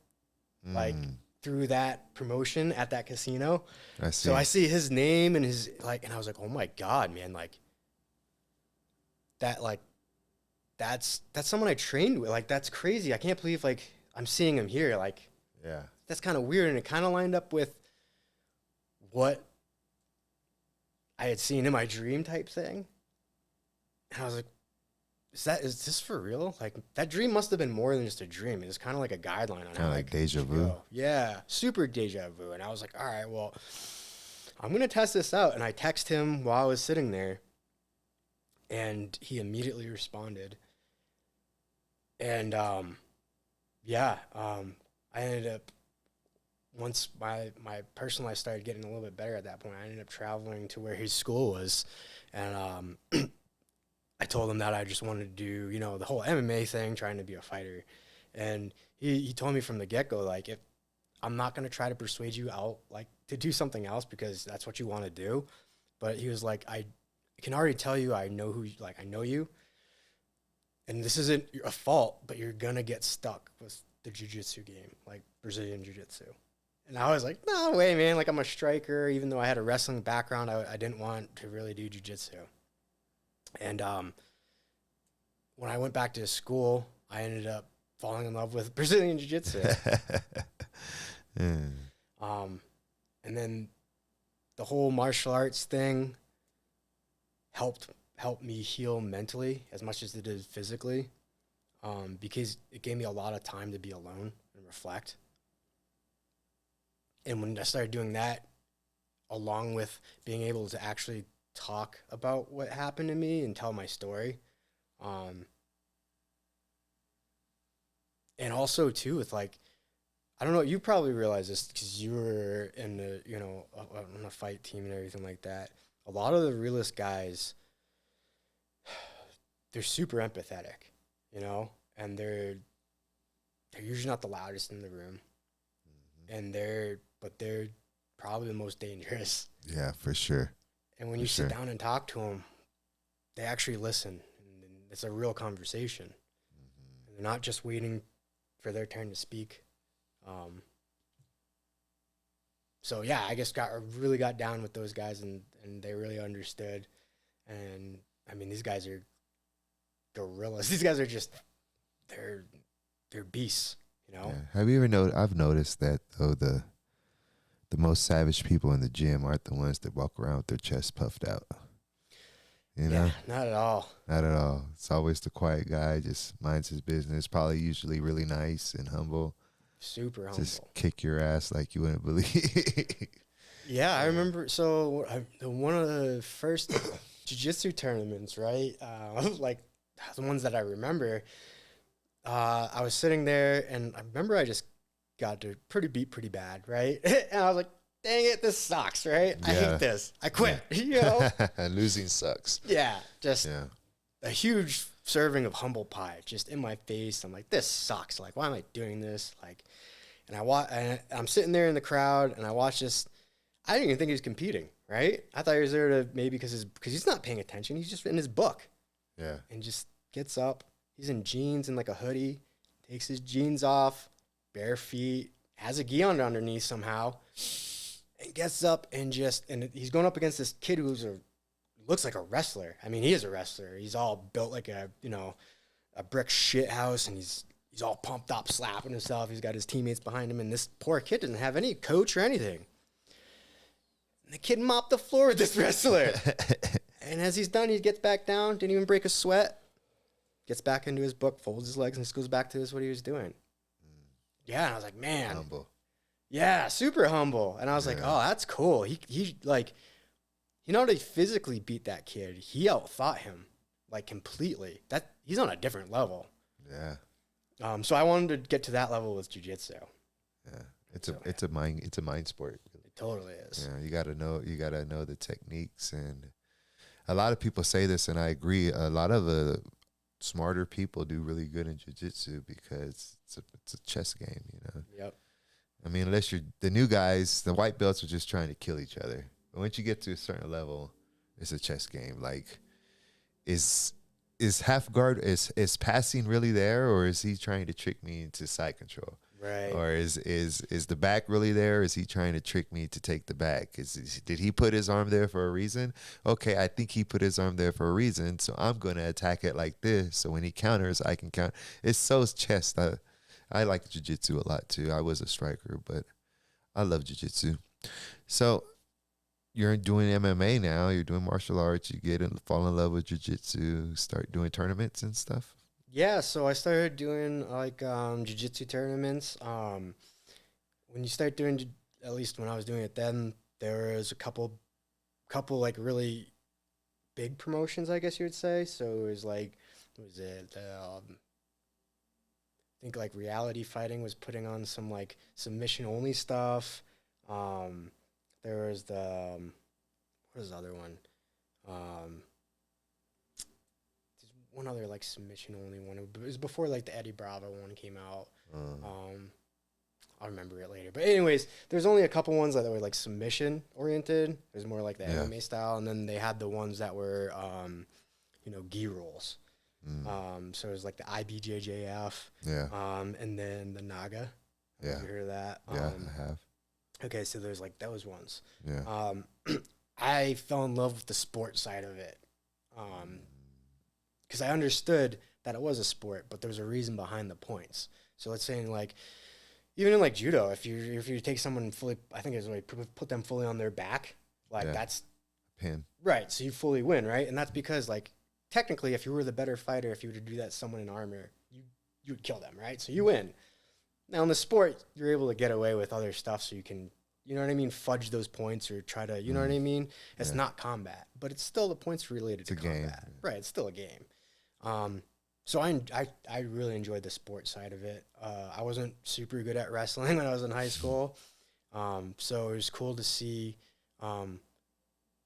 like through that promotion at that casino. I see. So I see his name and his like, and I was like, oh my God, man, like that's someone I trained with. Like that's crazy. I can't believe like I'm seeing him here. Like Yeah. that's kind of weird, and it kind of lined up with what I had seen in my dream type thing. And I was like, is this for real? Like that dream must have been more than just a dream. It was kind of like a guideline on Kinda how like I deja should vu. go. Yeah, super deja vu. And I was like, all right, well, I'm gonna test this out. And I text him while I was sitting there, and he immediately responded. And I ended up, once my personal life started getting a little bit better at that point, I ended up traveling to where his school was, and I told him that I just wanted to do, you know, the whole MMA thing, trying to be a fighter. And he told me from the get-go, like, if I'm not going to try to persuade you out, like, to do something else because that's what you want to do. But he was like, I can already tell you I know I know you. And this isn't a fault, but you're going to get stuck with the jiu-jitsu game, like Brazilian jiu-jitsu. And I was like, no way, man. Like, I'm a striker. Even though I had a wrestling background, I didn't want to really do jiu-jitsu. And when I went back to school, I ended up falling in love with Brazilian Jiu-Jitsu. Mm. And then the whole martial arts thing helped me heal mentally as much as it did physically, because it gave me a lot of time to be alone and reflect. And when I started doing that, along with being able to actually talk about what happened to me and tell my story, and also too with like, I don't know, you probably realize this because you were in the, on a fight team and everything like that. A lot of the realest guys, they're super empathetic, and they're usually not the loudest in the room, and they're probably the most dangerous. Yeah, for sure. And when For you sit sure. down and talk to them, they actually listen, and it's a real conversation. And they're not just waiting for their turn to speak. So yeah, I guess really got down with those guys, and they really understood. And I mean, these guys are gorillas. These guys are just they're beasts. Yeah. Have you ever noticed? I've noticed that though the most savage people in the gym aren't the ones that walk around with their chest puffed out. You know? Yeah, not at all. Not at all. It's always the quiet guy, just minds his business. Probably usually really nice and humble. Super humble. Just kick your ass like you wouldn't believe. Yeah, I remember. So one of the first jiu-jitsu tournaments, right? Like the ones that I remember. I was sitting there, and I remember I just got beat pretty bad, right? And I was like, "Dang it, this sucks, right? I Yeah. hate this. I quit." Losing sucks. Yeah, just Yeah. a huge serving of humble pie just in my face. I'm like, "This sucks. Like, why am I doing this?" Like, and I'm sitting there in the crowd, and I watch this. I didn't even think he was competing, right? I thought he was there to maybe because he's not paying attention. He's just in his book. Yeah. And just gets up. He's in jeans and like a hoodie, takes his jeans off, bare feet, has a gi on underneath somehow, and gets up and he's going up against this kid looks like a wrestler. I mean, he is a wrestler. He's all built like a brick shit house, and he's all pumped up, slapping himself. He's got his teammates behind him, and this poor kid doesn't have any coach or anything. And the kid mopped the floor with this wrestler. And as he's done, he gets back down, didn't even break a sweat. Gets back into his book, folds his legs, and just goes back to what he was doing. Yeah, and I was like, man. Humble. Yeah, super humble. And I was like, oh, that's cool. He not only physically beat that kid, he outthought him, like, completely. He's on a different level. Yeah. So I wanted to get to that level with jiu-jitsu. Yeah. It's a mind sport. It totally is. Yeah, you gotta know the techniques, and a lot of people say this, and I agree. A lot of the smarter people do really good in jiu-jitsu because it's a chess game, Yep. I mean, unless you're the new guys, the white belts are just trying to kill each other. But once you get to a certain level, it's a chess game. Like, is half guard is passing really there, or is he trying to trick me into side control? Right. Or is the back really there? Is he trying to trick me to take the back? Did he put his arm there for a reason? Okay, I think he put his arm there for a reason, so I'm going to attack it like this. So when he counters, I can count. It's so chess. I like jiu-jitsu a lot too. I was a striker, but I love jiu-jitsu. So you're doing MMA now. You're doing martial arts. Fall in love with jiu-jitsu. Start doing tournaments and stuff. Yeah, so I started doing like jiu-jitsu tournaments. When you start doing, at least when I was doing it then, there was a couple like really big promotions, I guess you would say. So it was like, what was it? I think like Reality Fighting was putting on some like submission only stuff. There was what was the other one? One other like submission only one. It was before like the Eddie Bravo one came out. I'll remember it later. But anyways, there's only a couple ones that were like submission oriented. It was more like the MMA style, and then they had the ones that were gi rolls. So it was like the IBJJF. Yeah. And then the Naga. Yeah. Have you heard of that? Yeah, I have. Okay, so there's like those ones. Yeah. I fell in love with the sport side of it. because I understood that it was a sport, but there was a reason behind the points. So let's say in like, even in like judo, if you take someone fully, I think it's like put them fully on their back, like that's pin. Right. So you fully win, right? And that's because like technically if you were the better fighter, if you were to do that to someone in armor, you would kill them, right? So you win. Now in the sport, you're able to get away with other stuff so you can, you know what I mean, fudge those points or try to, you know what I mean? It's not combat, but it's still the points related to combat. Game. Right, it's still a game. So I really enjoyed the sports side of it. I wasn't super good at wrestling when I was in high school. So it was cool to see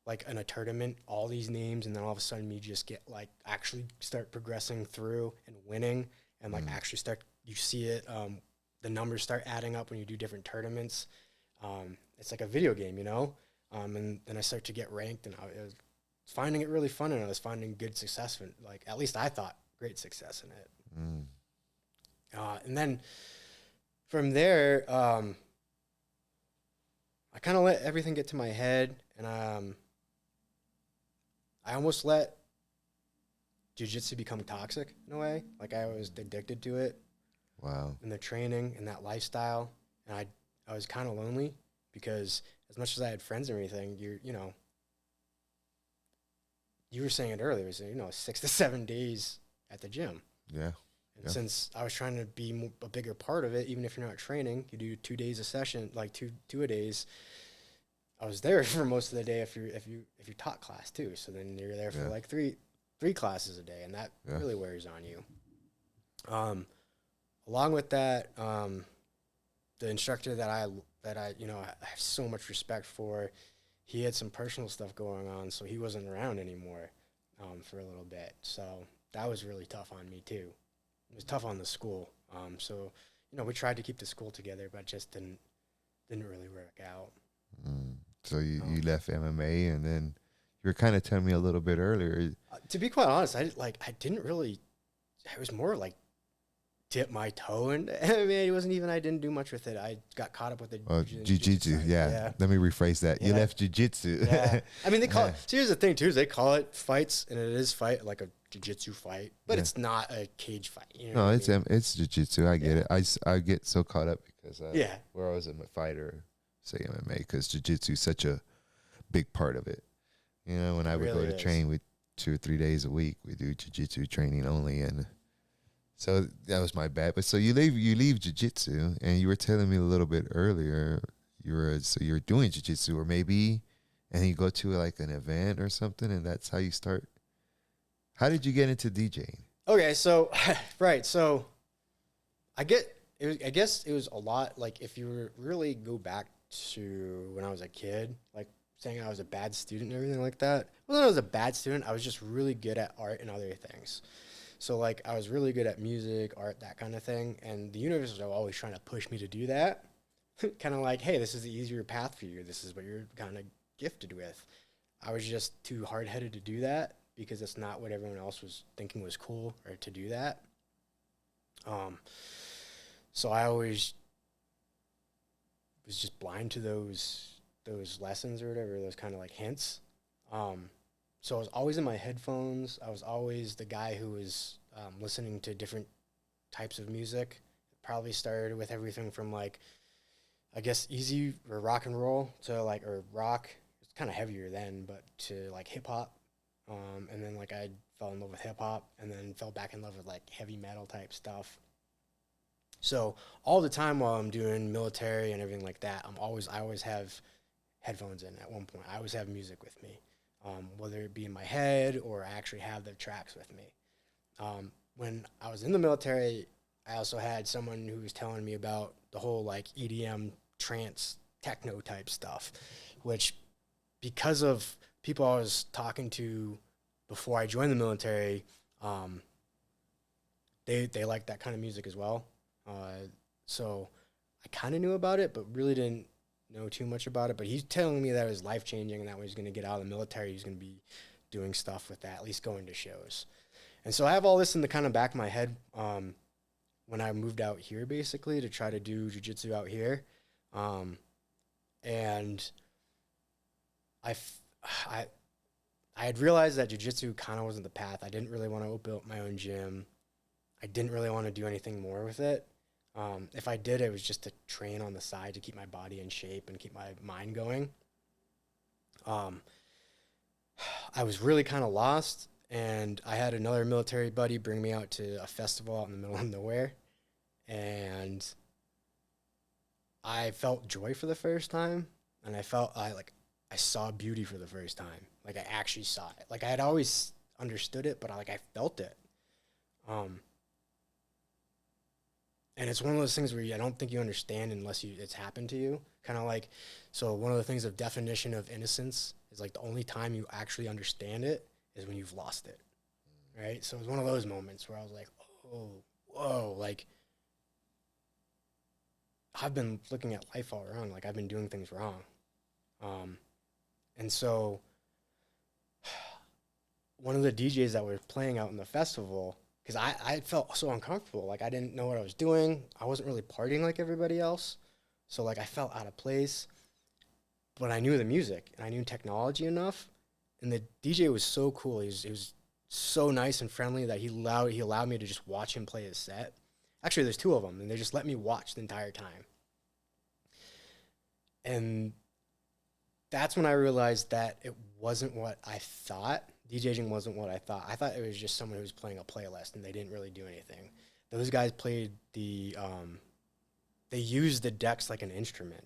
like in a tournament, all these names, and then all of a sudden you just get like actually start progressing through and winning, and like actually you see it, the numbers start adding up when you do different tournaments. It's like a video game, you know? And then I start to get ranked, and I was finding it really fun, and I was finding good success in, like, at least I thought great success in it. And then from there, I kind of let everything get to my head, and I almost let jiu-jitsu become toxic in a way. Like I was addicted to it. Wow. And the training and that lifestyle. And I was kind of lonely because as much as I had friends and everything, you know, you were saying it earlier, was, you know, 6 to 7 days at the gym. Yeah. And since I was trying to be a bigger part of it, even if you're not training, you do 2 days a session, like two-a-days. I was there for most of the day if you taught class too. So then you're there for like three classes a day, and that really wears on you. Along with that, the instructor that I you know I have so much respect for, he had some personal stuff going on, so he wasn't around anymore for a little bit. So that was really tough on me too. It was tough on the school. So you know we tried to keep the school together, but just didn't really work out. So you left MMA, and then you were kind of telling me a little bit earlier. To be quite honest, I didn't really. It was more like dip my toe in MMA. It wasn't even. I didn't do much with it. I got caught up with the jiu-jitsu. Yeah. Let me rephrase that. You left jiu-jitsu. Yeah. I mean, they call it. So here's the thing too: is they call it fights, and it is fight like a jiu-jitsu fight, but it's not a cage fight. You know it's jiu-jitsu. I get it. I get so caught up because where I was a fighter. Say MMA, because jiu-jitsu is such a big part of it. You know, when I would go to train with 2 or 3 days a week, we do jiu-jitsu training only, and so that was my bad. But so you leave jiu-jitsu, and you were telling me a little bit earlier you're doing jiu-jitsu, or maybe, and you go to like an event or something, and that's how you start. How did you get into DJing? Okay, so right, so I guess it was a lot. Like if you really go back to when I was a kid, like saying I was a bad student and everything like that. Well, I was a bad student. I was just really good at art and other things. So like I was really good at music, art, that kind of thing. And the universe was always trying to push me to do that. Kind of like, hey, this is the easier path for you. This is what you're kind of gifted with. I was just too hard-headed to do that because it's not what everyone else was thinking was cool or to do that. So I always was just blind to those lessons or whatever, those kind of like hints. So I was always in my headphones. I was always the guy who was listening to different types of music. Probably started with everything from like, I guess easy or rock and roll to like, or rock. It's kind of heavier then, but to like hip hop. And then like I fell in love with hip hop, and then fell back in love with like heavy metal type stuff. So all the time while I'm doing military and everything like that, I always have headphones in at one point. I always have music with me, whether it be in my head or I actually have the tracks with me. When I was in the military, I also had someone who was telling me about the whole like EDM trance techno type stuff, which because of people I was talking to before I joined the military, they liked that kind of music as well. So I kind of knew about it, but really didn't know too much about it. But he's telling me that it was life-changing, and that when he's going to get out of the military, he's going to be doing stuff with that, at least going to shows. And so I have all this in the kind of back of my head when I moved out here, basically, to try to do jiu-jitsu out here. And I I had realized that jiu-jitsu kind of wasn't the path. I didn't really want to open up my own gym. I didn't really want to do anything more with it. If I did, it was just to train on the side to keep my body in shape and keep my mind going. I was really kind of lost, and I had another military buddy bring me out to a festival out in the middle of nowhere, and I felt joy for the first time, and I saw beauty for the first time. Like I actually saw it. Like I had always understood it, but I felt it. And it's one of those things where I don't think you understand unless it's happened to you. Kind of like, so one of the things of definition of innocence is like the only time you actually understand it is when you've lost it, right? So it was one of those moments where I was like, oh, whoa, like I've been looking at life all wrong. Like I've been doing things wrong. And so one of the DJs that were playing out in the festival, because I felt so uncomfortable. Like I didn't know what I was doing. I wasn't really partying like everybody else. So like I felt out of place, but I knew the music and I knew technology enough. And the DJ was so cool. He was so nice and friendly that he allowed me to just watch him play his set. Actually, there's two of them, and they just let me watch the entire time. And that's when I realized that it wasn't what I thought. DJing wasn't what I thought. I thought it was just someone who was playing a playlist, and they didn't really do anything. Those guys played they used the decks like an instrument,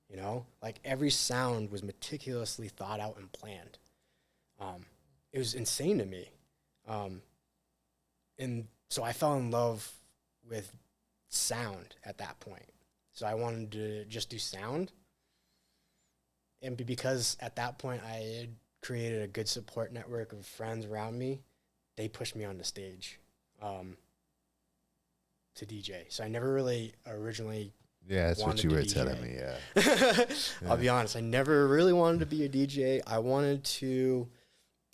you know? Like every sound was meticulously thought out and planned. It was insane to me. And so I fell in love with sound at that point. So I wanted to just do sound. And because at that point I had created a good support network of friends around me, they pushed me on the stage to DJ. So I never really originally that's what you were DJ. telling me, yeah. I'll be honest, I never really wanted to be a DJ. I wanted to,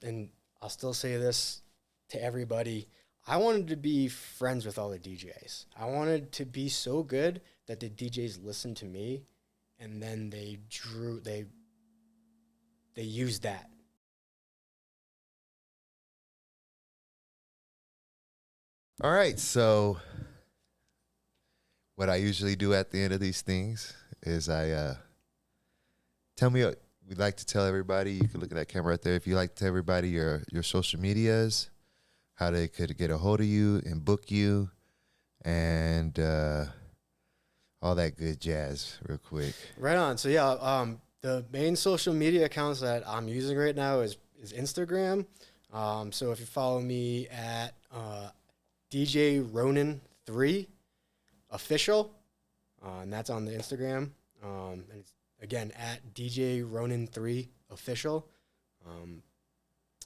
and I'll still say this to everybody, I wanted to be friends with all the DJs. I wanted to be so good that the DJs listened to me, and then they used that. All right, so what I usually do at the end of these things is we'd like to tell everybody, you can look at that camera right there, if you like to tell everybody your social medias, how they could get a hold of you and book you, and all that good jazz real quick. Right on. So yeah, the main social media accounts that I'm using right now is Instagram. So if you follow me at DJ Ronin 3 official, and that's on the Instagram. And it's, again, at DJ Ronin 3 official.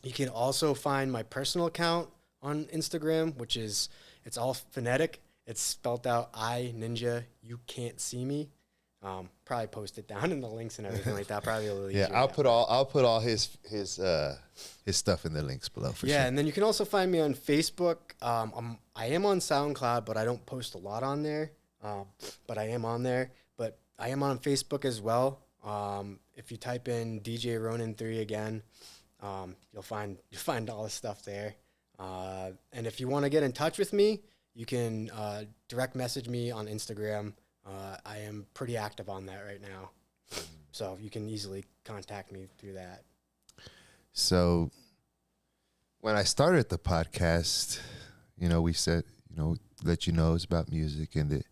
You can also find my personal account on Instagram, which is, it's all phonetic. It's spelled out I Ninja You Can't See Me. Probably post it down in the links and everything like that. Probably a little easier. Yeah, I'll put all his stuff in the links below for sure. Yeah, and then you can also find me on Facebook. I am on SoundCloud, but I don't post a lot on there. But I am on there. But I am on Facebook as well. If you type in DJ Ronin 3 again, you'll find all the stuff there. And if you want to get in touch with me, you can direct message me on Instagram. I am pretty active on that right now. So you can easily contact me through that. So when I started the podcast, we said, let you know it's about music and that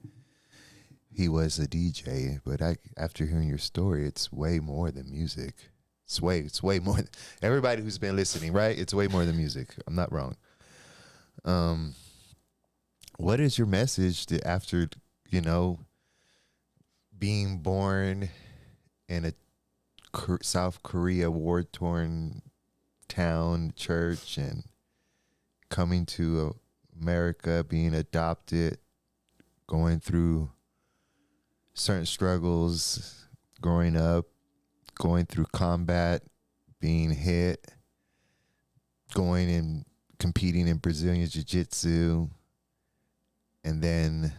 he was a DJ. But after hearing your story, it's way more than music. It's way more. Everybody who's been listening, right? It's way more than music. I'm not wrong. What is your message to after, being born in a South Korea war-torn town, church, and coming to America, being adopted, going through certain struggles, growing up, going through combat, being hit, going and competing in Brazilian Jiu-Jitsu, and then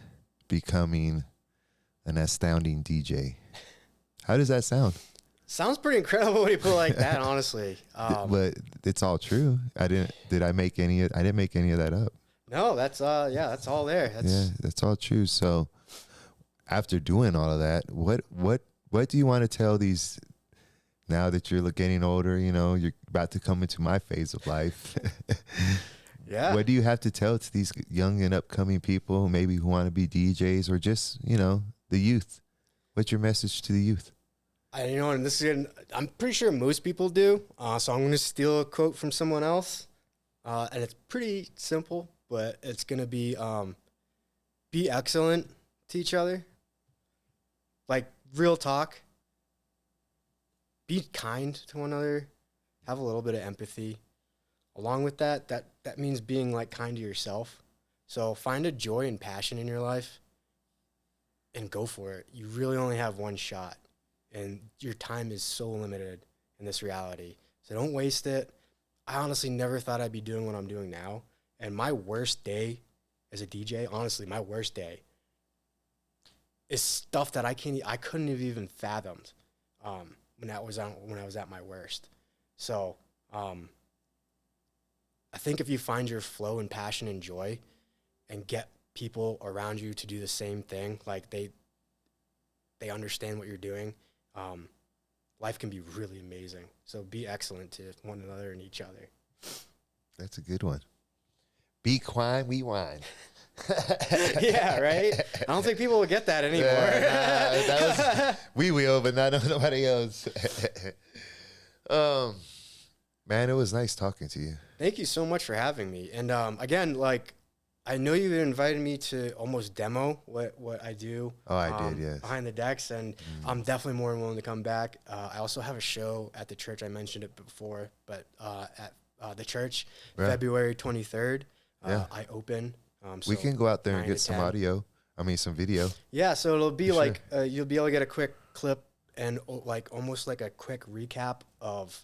becoming an astounding DJ. How does that sound? Sounds pretty incredible when you put it like that, honestly. But it's all true. I didn't make any of that up. No, that's yeah, that's all there. That's all true. So after doing all of that, what do you want to tell these, now that you're getting older, you're about to come into my phase of life. Yeah. What do you have to tell to these young and upcoming people, maybe who want to be DJs, or just, the youth? What's your message to the youth? And I'm pretty sure most people do. So I'm going to steal a quote from someone else. And it's pretty simple, but it's going to be excellent to each other. Like, real talk. Be kind to one another. Have a little bit of empathy. Along with that means being, like, kind to yourself. So find a joy and passion in your life and go for it. You really only have one shot. And your time is so limited in this reality. So don't waste it. I honestly never thought I'd be doing what I'm doing now. And my worst day as a DJ, honestly, my worst day is stuff that I couldn't have even fathomed when I was at my worst. So I think if you find your flow and passion and joy and get people around you to do the same thing, like they understand what you're doing, life can be really amazing. So be excellent to one another and each other. That's a good one. Be kind, we wine. Yeah, right? I don't think people will get that anymore. We will, but not nobody else. Man, it was nice talking to you. Thank you so much for having me. And again, like, I know you invited me to almost demo what I do. Oh, I did, yes. Behind the decks, and I'm definitely more than willing to come back. I also have a show at the church. I mentioned it before, but at the church, February 23rd, I open. So we can go out there and get some some video. Yeah, so it'll be like you'll be able to get a quick clip and like almost like a quick recap of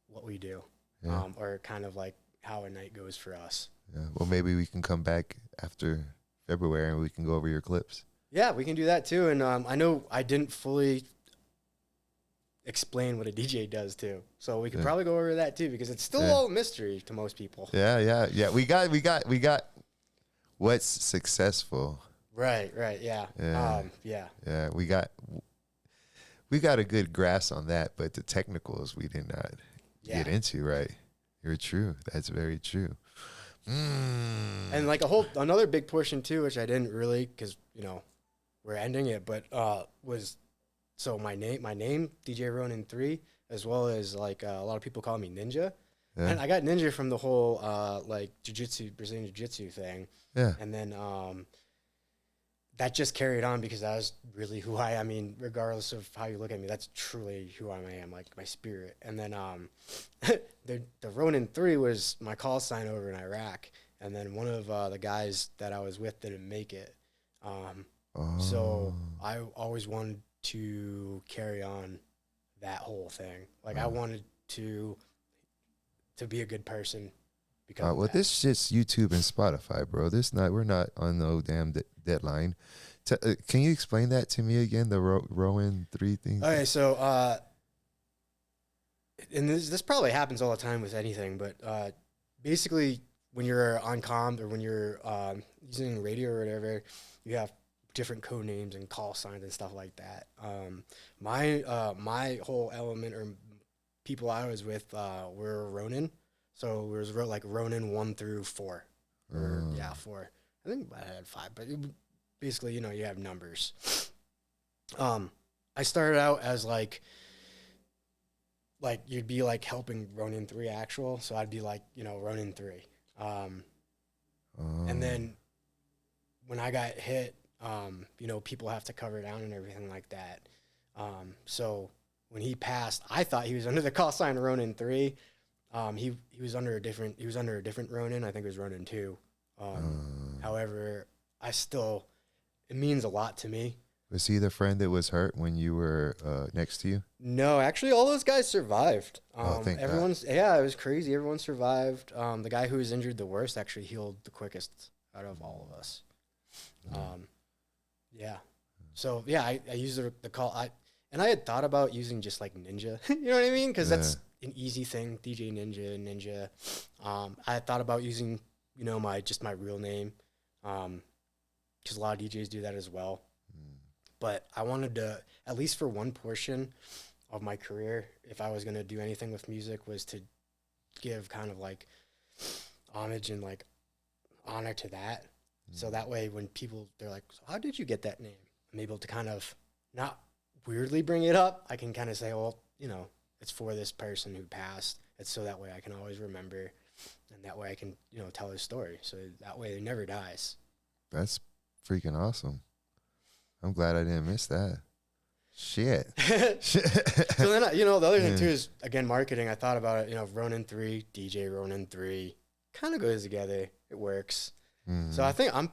what we do, or kind of like how a night goes for us. Yeah. Well, maybe we can come back after February and we can go over your clips. Yeah, we can do that too. And I know I didn't fully explain what a DJ does too, so we could probably go over that too, because it's still all mystery to most people. Yeah. We got what's successful. Right. Yeah. Yeah. We got a good grasp on that, but the technicals we did not get into. Right. You're true. That's very true. And like another big portion too, which I didn't really, because we're ending it, but was so my name DJ Ronin 3, as well as like a lot of people call me Ninja, and I got Ninja from the whole like Brazilian jiu-jitsu thing, and then that just carried on because that was really who I mean, regardless of how you look at me, that's truly who I am, like my spirit. And then the Ronin 3 was my call sign over in Iraq. And then one of the guys that I was with didn't make it. So I always wanted to carry on that whole thing. Like I wanted to be a good person. Because this shit's YouTube and Spotify, bro. We're not on no damn deadline. Can you explain that to me again? The Rowan 3 thing. Okay, so and this probably happens all the time with anything, but basically when you're on comm or when you're using radio or whatever, you have different code names and call signs and stuff like that. My whole element or people I was with were Ronin. So it was like Ronin 1 through 4. 4. I think I had 5, but basically, you have numbers. I started out as like you'd be like helping Ronin 3 actual. So I'd be like, Ronin 3. And then when I got hit, people have to cover down and everything like that. So when he passed, I thought he was under the call sign Ronin 3. He was under a different Ronin. I think it was Ronin 2. However, it means a lot to me. Was he the friend that was hurt when you were next to you? No, actually, all those guys survived. Thank God. It was crazy. Everyone survived. The guy who was injured the worst actually healed the quickest out of all of us. So I used the call. And I had thought about using just like Ninja, you know what I mean? Because Yeah. that's an easy thing, DJ Ninja. I had thought about using, my real name, because a lot of DJs do that as well. But I wanted to, at least for one portion of my career, if I was going to do anything with music, was to give kind of like homage and like honor to that. So that way when people, they're like, so how did you get that name? I'm able to kind of not weirdly bring it up. I can kind of say, well, it's for this person who passed. It's so that way I can always remember, and that way I can, tell his story. So that way it never dies. That's freaking awesome. I'm glad I didn't miss that. Shit. So then, the other thing too is, again, marketing. I thought about it, Ronin 3, DJ Ronin 3, kind of goes together. It works. Mm-hmm. So I think I'm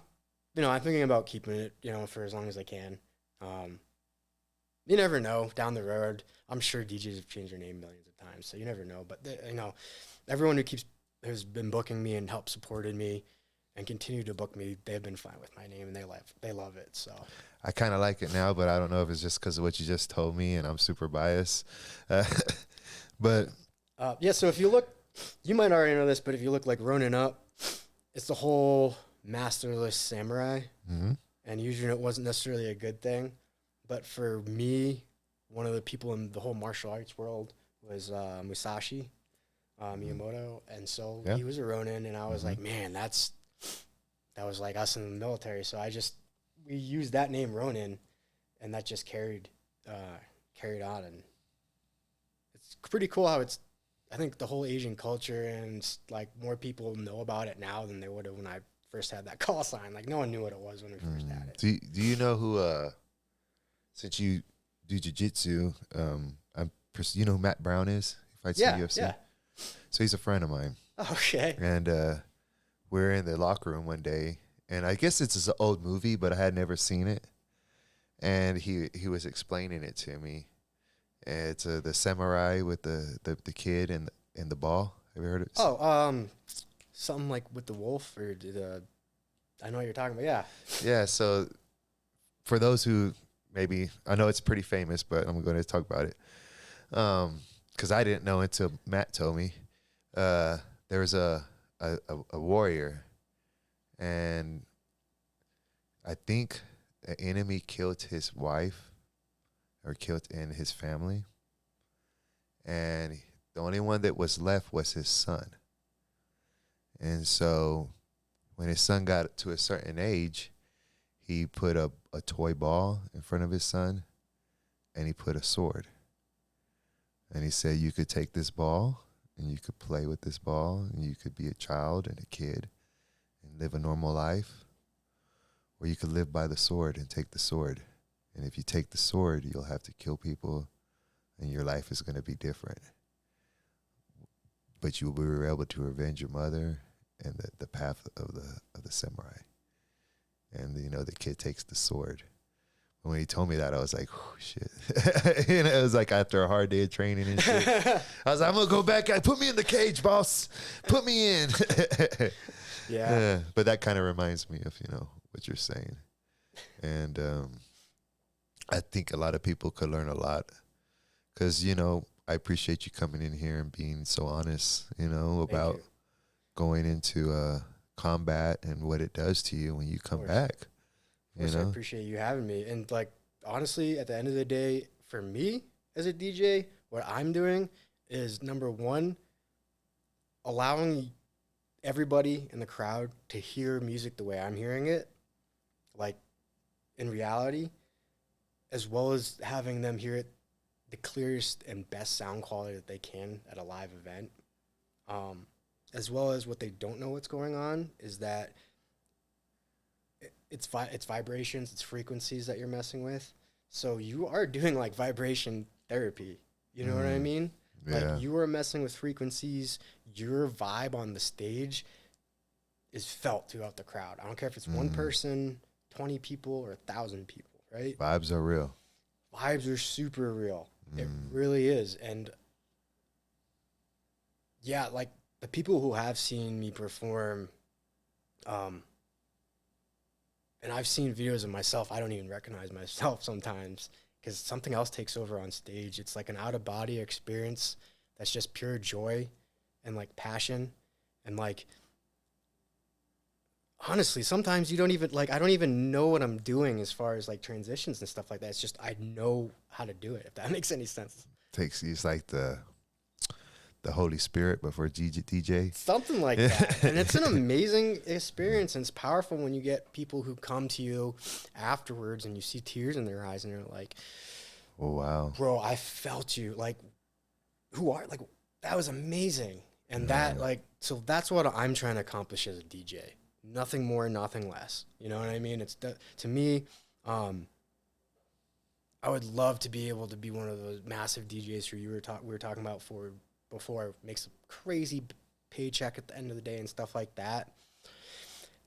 thinking about keeping it, for as long as I can. You never know down the road. I'm sure DJs have changed their name millions of times, so you never know. But everyone who has been booking me and helped supported me and continue to book me, they've been fine with my name and they love it. So I kind of like it now, but I don't know if it's just because of what you just told me, and I'm super biased. But yeah. So if you look, you might already know this, but if you look like Ronin Up, it's the whole masterless samurai, and usually it wasn't necessarily a good thing. But for me, one of the people in the whole martial arts world was Musashi Miyamoto, and so he was a Ronin, and I was like, man, that was like us in the military. So we used that name Ronin, and that just carried on, and it's pretty cool how I think the whole Asian culture and like more people know about it now than they would have when I first had that call sign. Like no one knew what it was when we first had it. Do you know who? Since you do jiu-jitsu, you know who Matt Brown is? He fights in the UFC. Yeah. So he's a friend of mine. Okay. And we're in the locker room one day, and I guess it's an old movie, but I had never seen it. And he was explaining it to me. And it's the samurai with the kid and the ball. Have you heard it? Oh, something like with the wolf or I know what you're talking about. Yeah. Yeah. So for those who maybe, I know it's pretty famous, but I'm going to talk about it. Because I didn't know until Matt told me. There was a warrior, and I think the enemy killed his wife or killed in his family. And the only one that was left was his son. And so when his son got to a certain age, he put a toy ball in front of his son, and he put a sword. And he said, you could take this ball, and you could play with this ball, and you could be a child and a kid and live a normal life, or you could live by the sword and take the sword. And if you take the sword, you'll have to kill people, and your life is going to be different. But you will be able to revenge your mother and the path of the samurai. And, the kid takes the sword. When he told me that, I was like, oh, shit. It was like after a hard day of training and shit. I was like, I'm going to go back. Put me in the cage, boss. Put me in. Yeah. But that kind of reminds me of, what you're saying. And I think a lot of people could learn a lot. Because, I appreciate you coming in here and being so honest, about going into combat and what it does to you when you come back. I appreciate you having me. And like, honestly, at the end of the day, for me as a DJ, what I'm doing is, number one, allowing everybody in the crowd to hear music the way I'm hearing it, like in reality, as well as having them hear it the clearest and best sound quality that they can at a live event. As well as what they don't know what's going on is that it's vibrations, it's frequencies that you're messing with. So you are doing like vibration therapy. You know what I mean? Yeah. Like you are messing with frequencies. Your vibe on the stage is felt throughout the crowd. I don't care if it's one person, 20 people, or 1,000 people, right? Vibes are real. Vibes are super real. It really is. And yeah, like the people who have seen me perform, and I've seen videos of myself, I don't even recognize myself sometimes because something else takes over on stage. It's like an out of body experience that's just pure joy and like passion. And like, honestly, sometimes you don't even like, I don't even know what I'm doing as far as like transitions and stuff like that. It's just, I know how to do it, if that makes any sense. It's like the Holy Spirit, but for DJ. Something like that. And it's an amazing experience. And it's powerful when you get people who come to you afterwards and you see tears in their eyes and you're like, Oh, wow. bro, I felt you. Like, that was amazing. And that, like, so that's what I'm trying to accomplish as a DJ. Nothing more, nothing less. You know what I mean? To me, I would love to be able to be one of those massive DJs who we were talking about before, makes a crazy paycheck at the end of the day and stuff like that.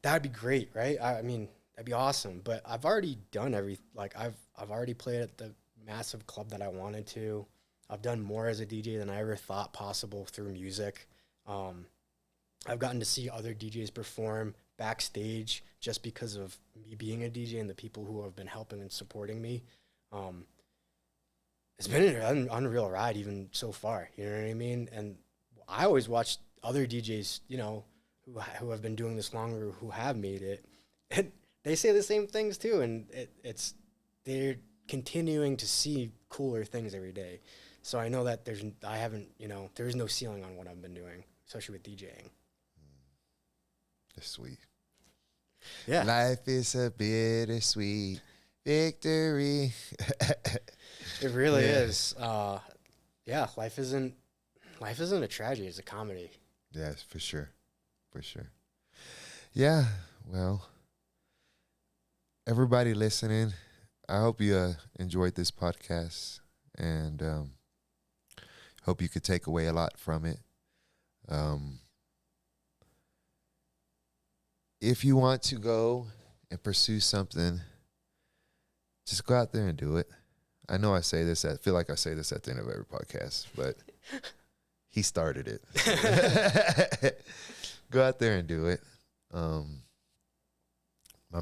That'd be great, right? I mean, that'd be awesome. But I've already done I've already played at the massive club that I wanted to. I've done more as a DJ than I ever thought possible through music. I've gotten to see other DJs perform backstage just because of me being a DJ and the people who have been helping and supporting me. It's been an unreal ride even so far, you know what I mean? And I always watch other DJs, you know, who have been doing this longer, who have made it, and they say the same things too. And they're continuing to see cooler things every day. So I know that there's no ceiling on what I've been doing, especially with DJing. That's sweet. Yeah. Life is a bittersweet victory. It really is. Yeah, life isn't a tragedy, it's a comedy. Yes, for sure. For sure. Yeah, well, everybody listening, I hope you enjoyed this podcast, and hope you could take away a lot from it. If you want to go and pursue something, just go out there and do it. I know I feel like I say this at the end of every podcast, but he started it. Go out there and do it. My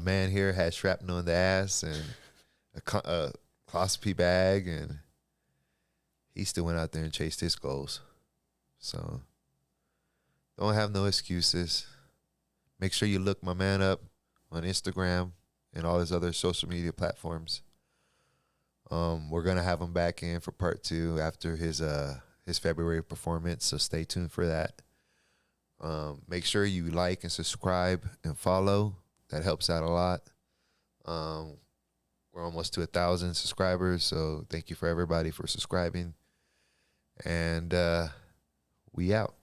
man here had shrapnel in the ass and a colonoscopy bag, and he still went out there and chased his goals. So don't have no excuses. Make sure you look my man up on Instagram and all his other social media platforms. We're gonna have him back in for part 2 after his February performance, so stay tuned for that. Make sure you like and subscribe and follow. That helps out a lot. We're almost to 1,000 subscribers, so thank you for everybody for subscribing. And we out.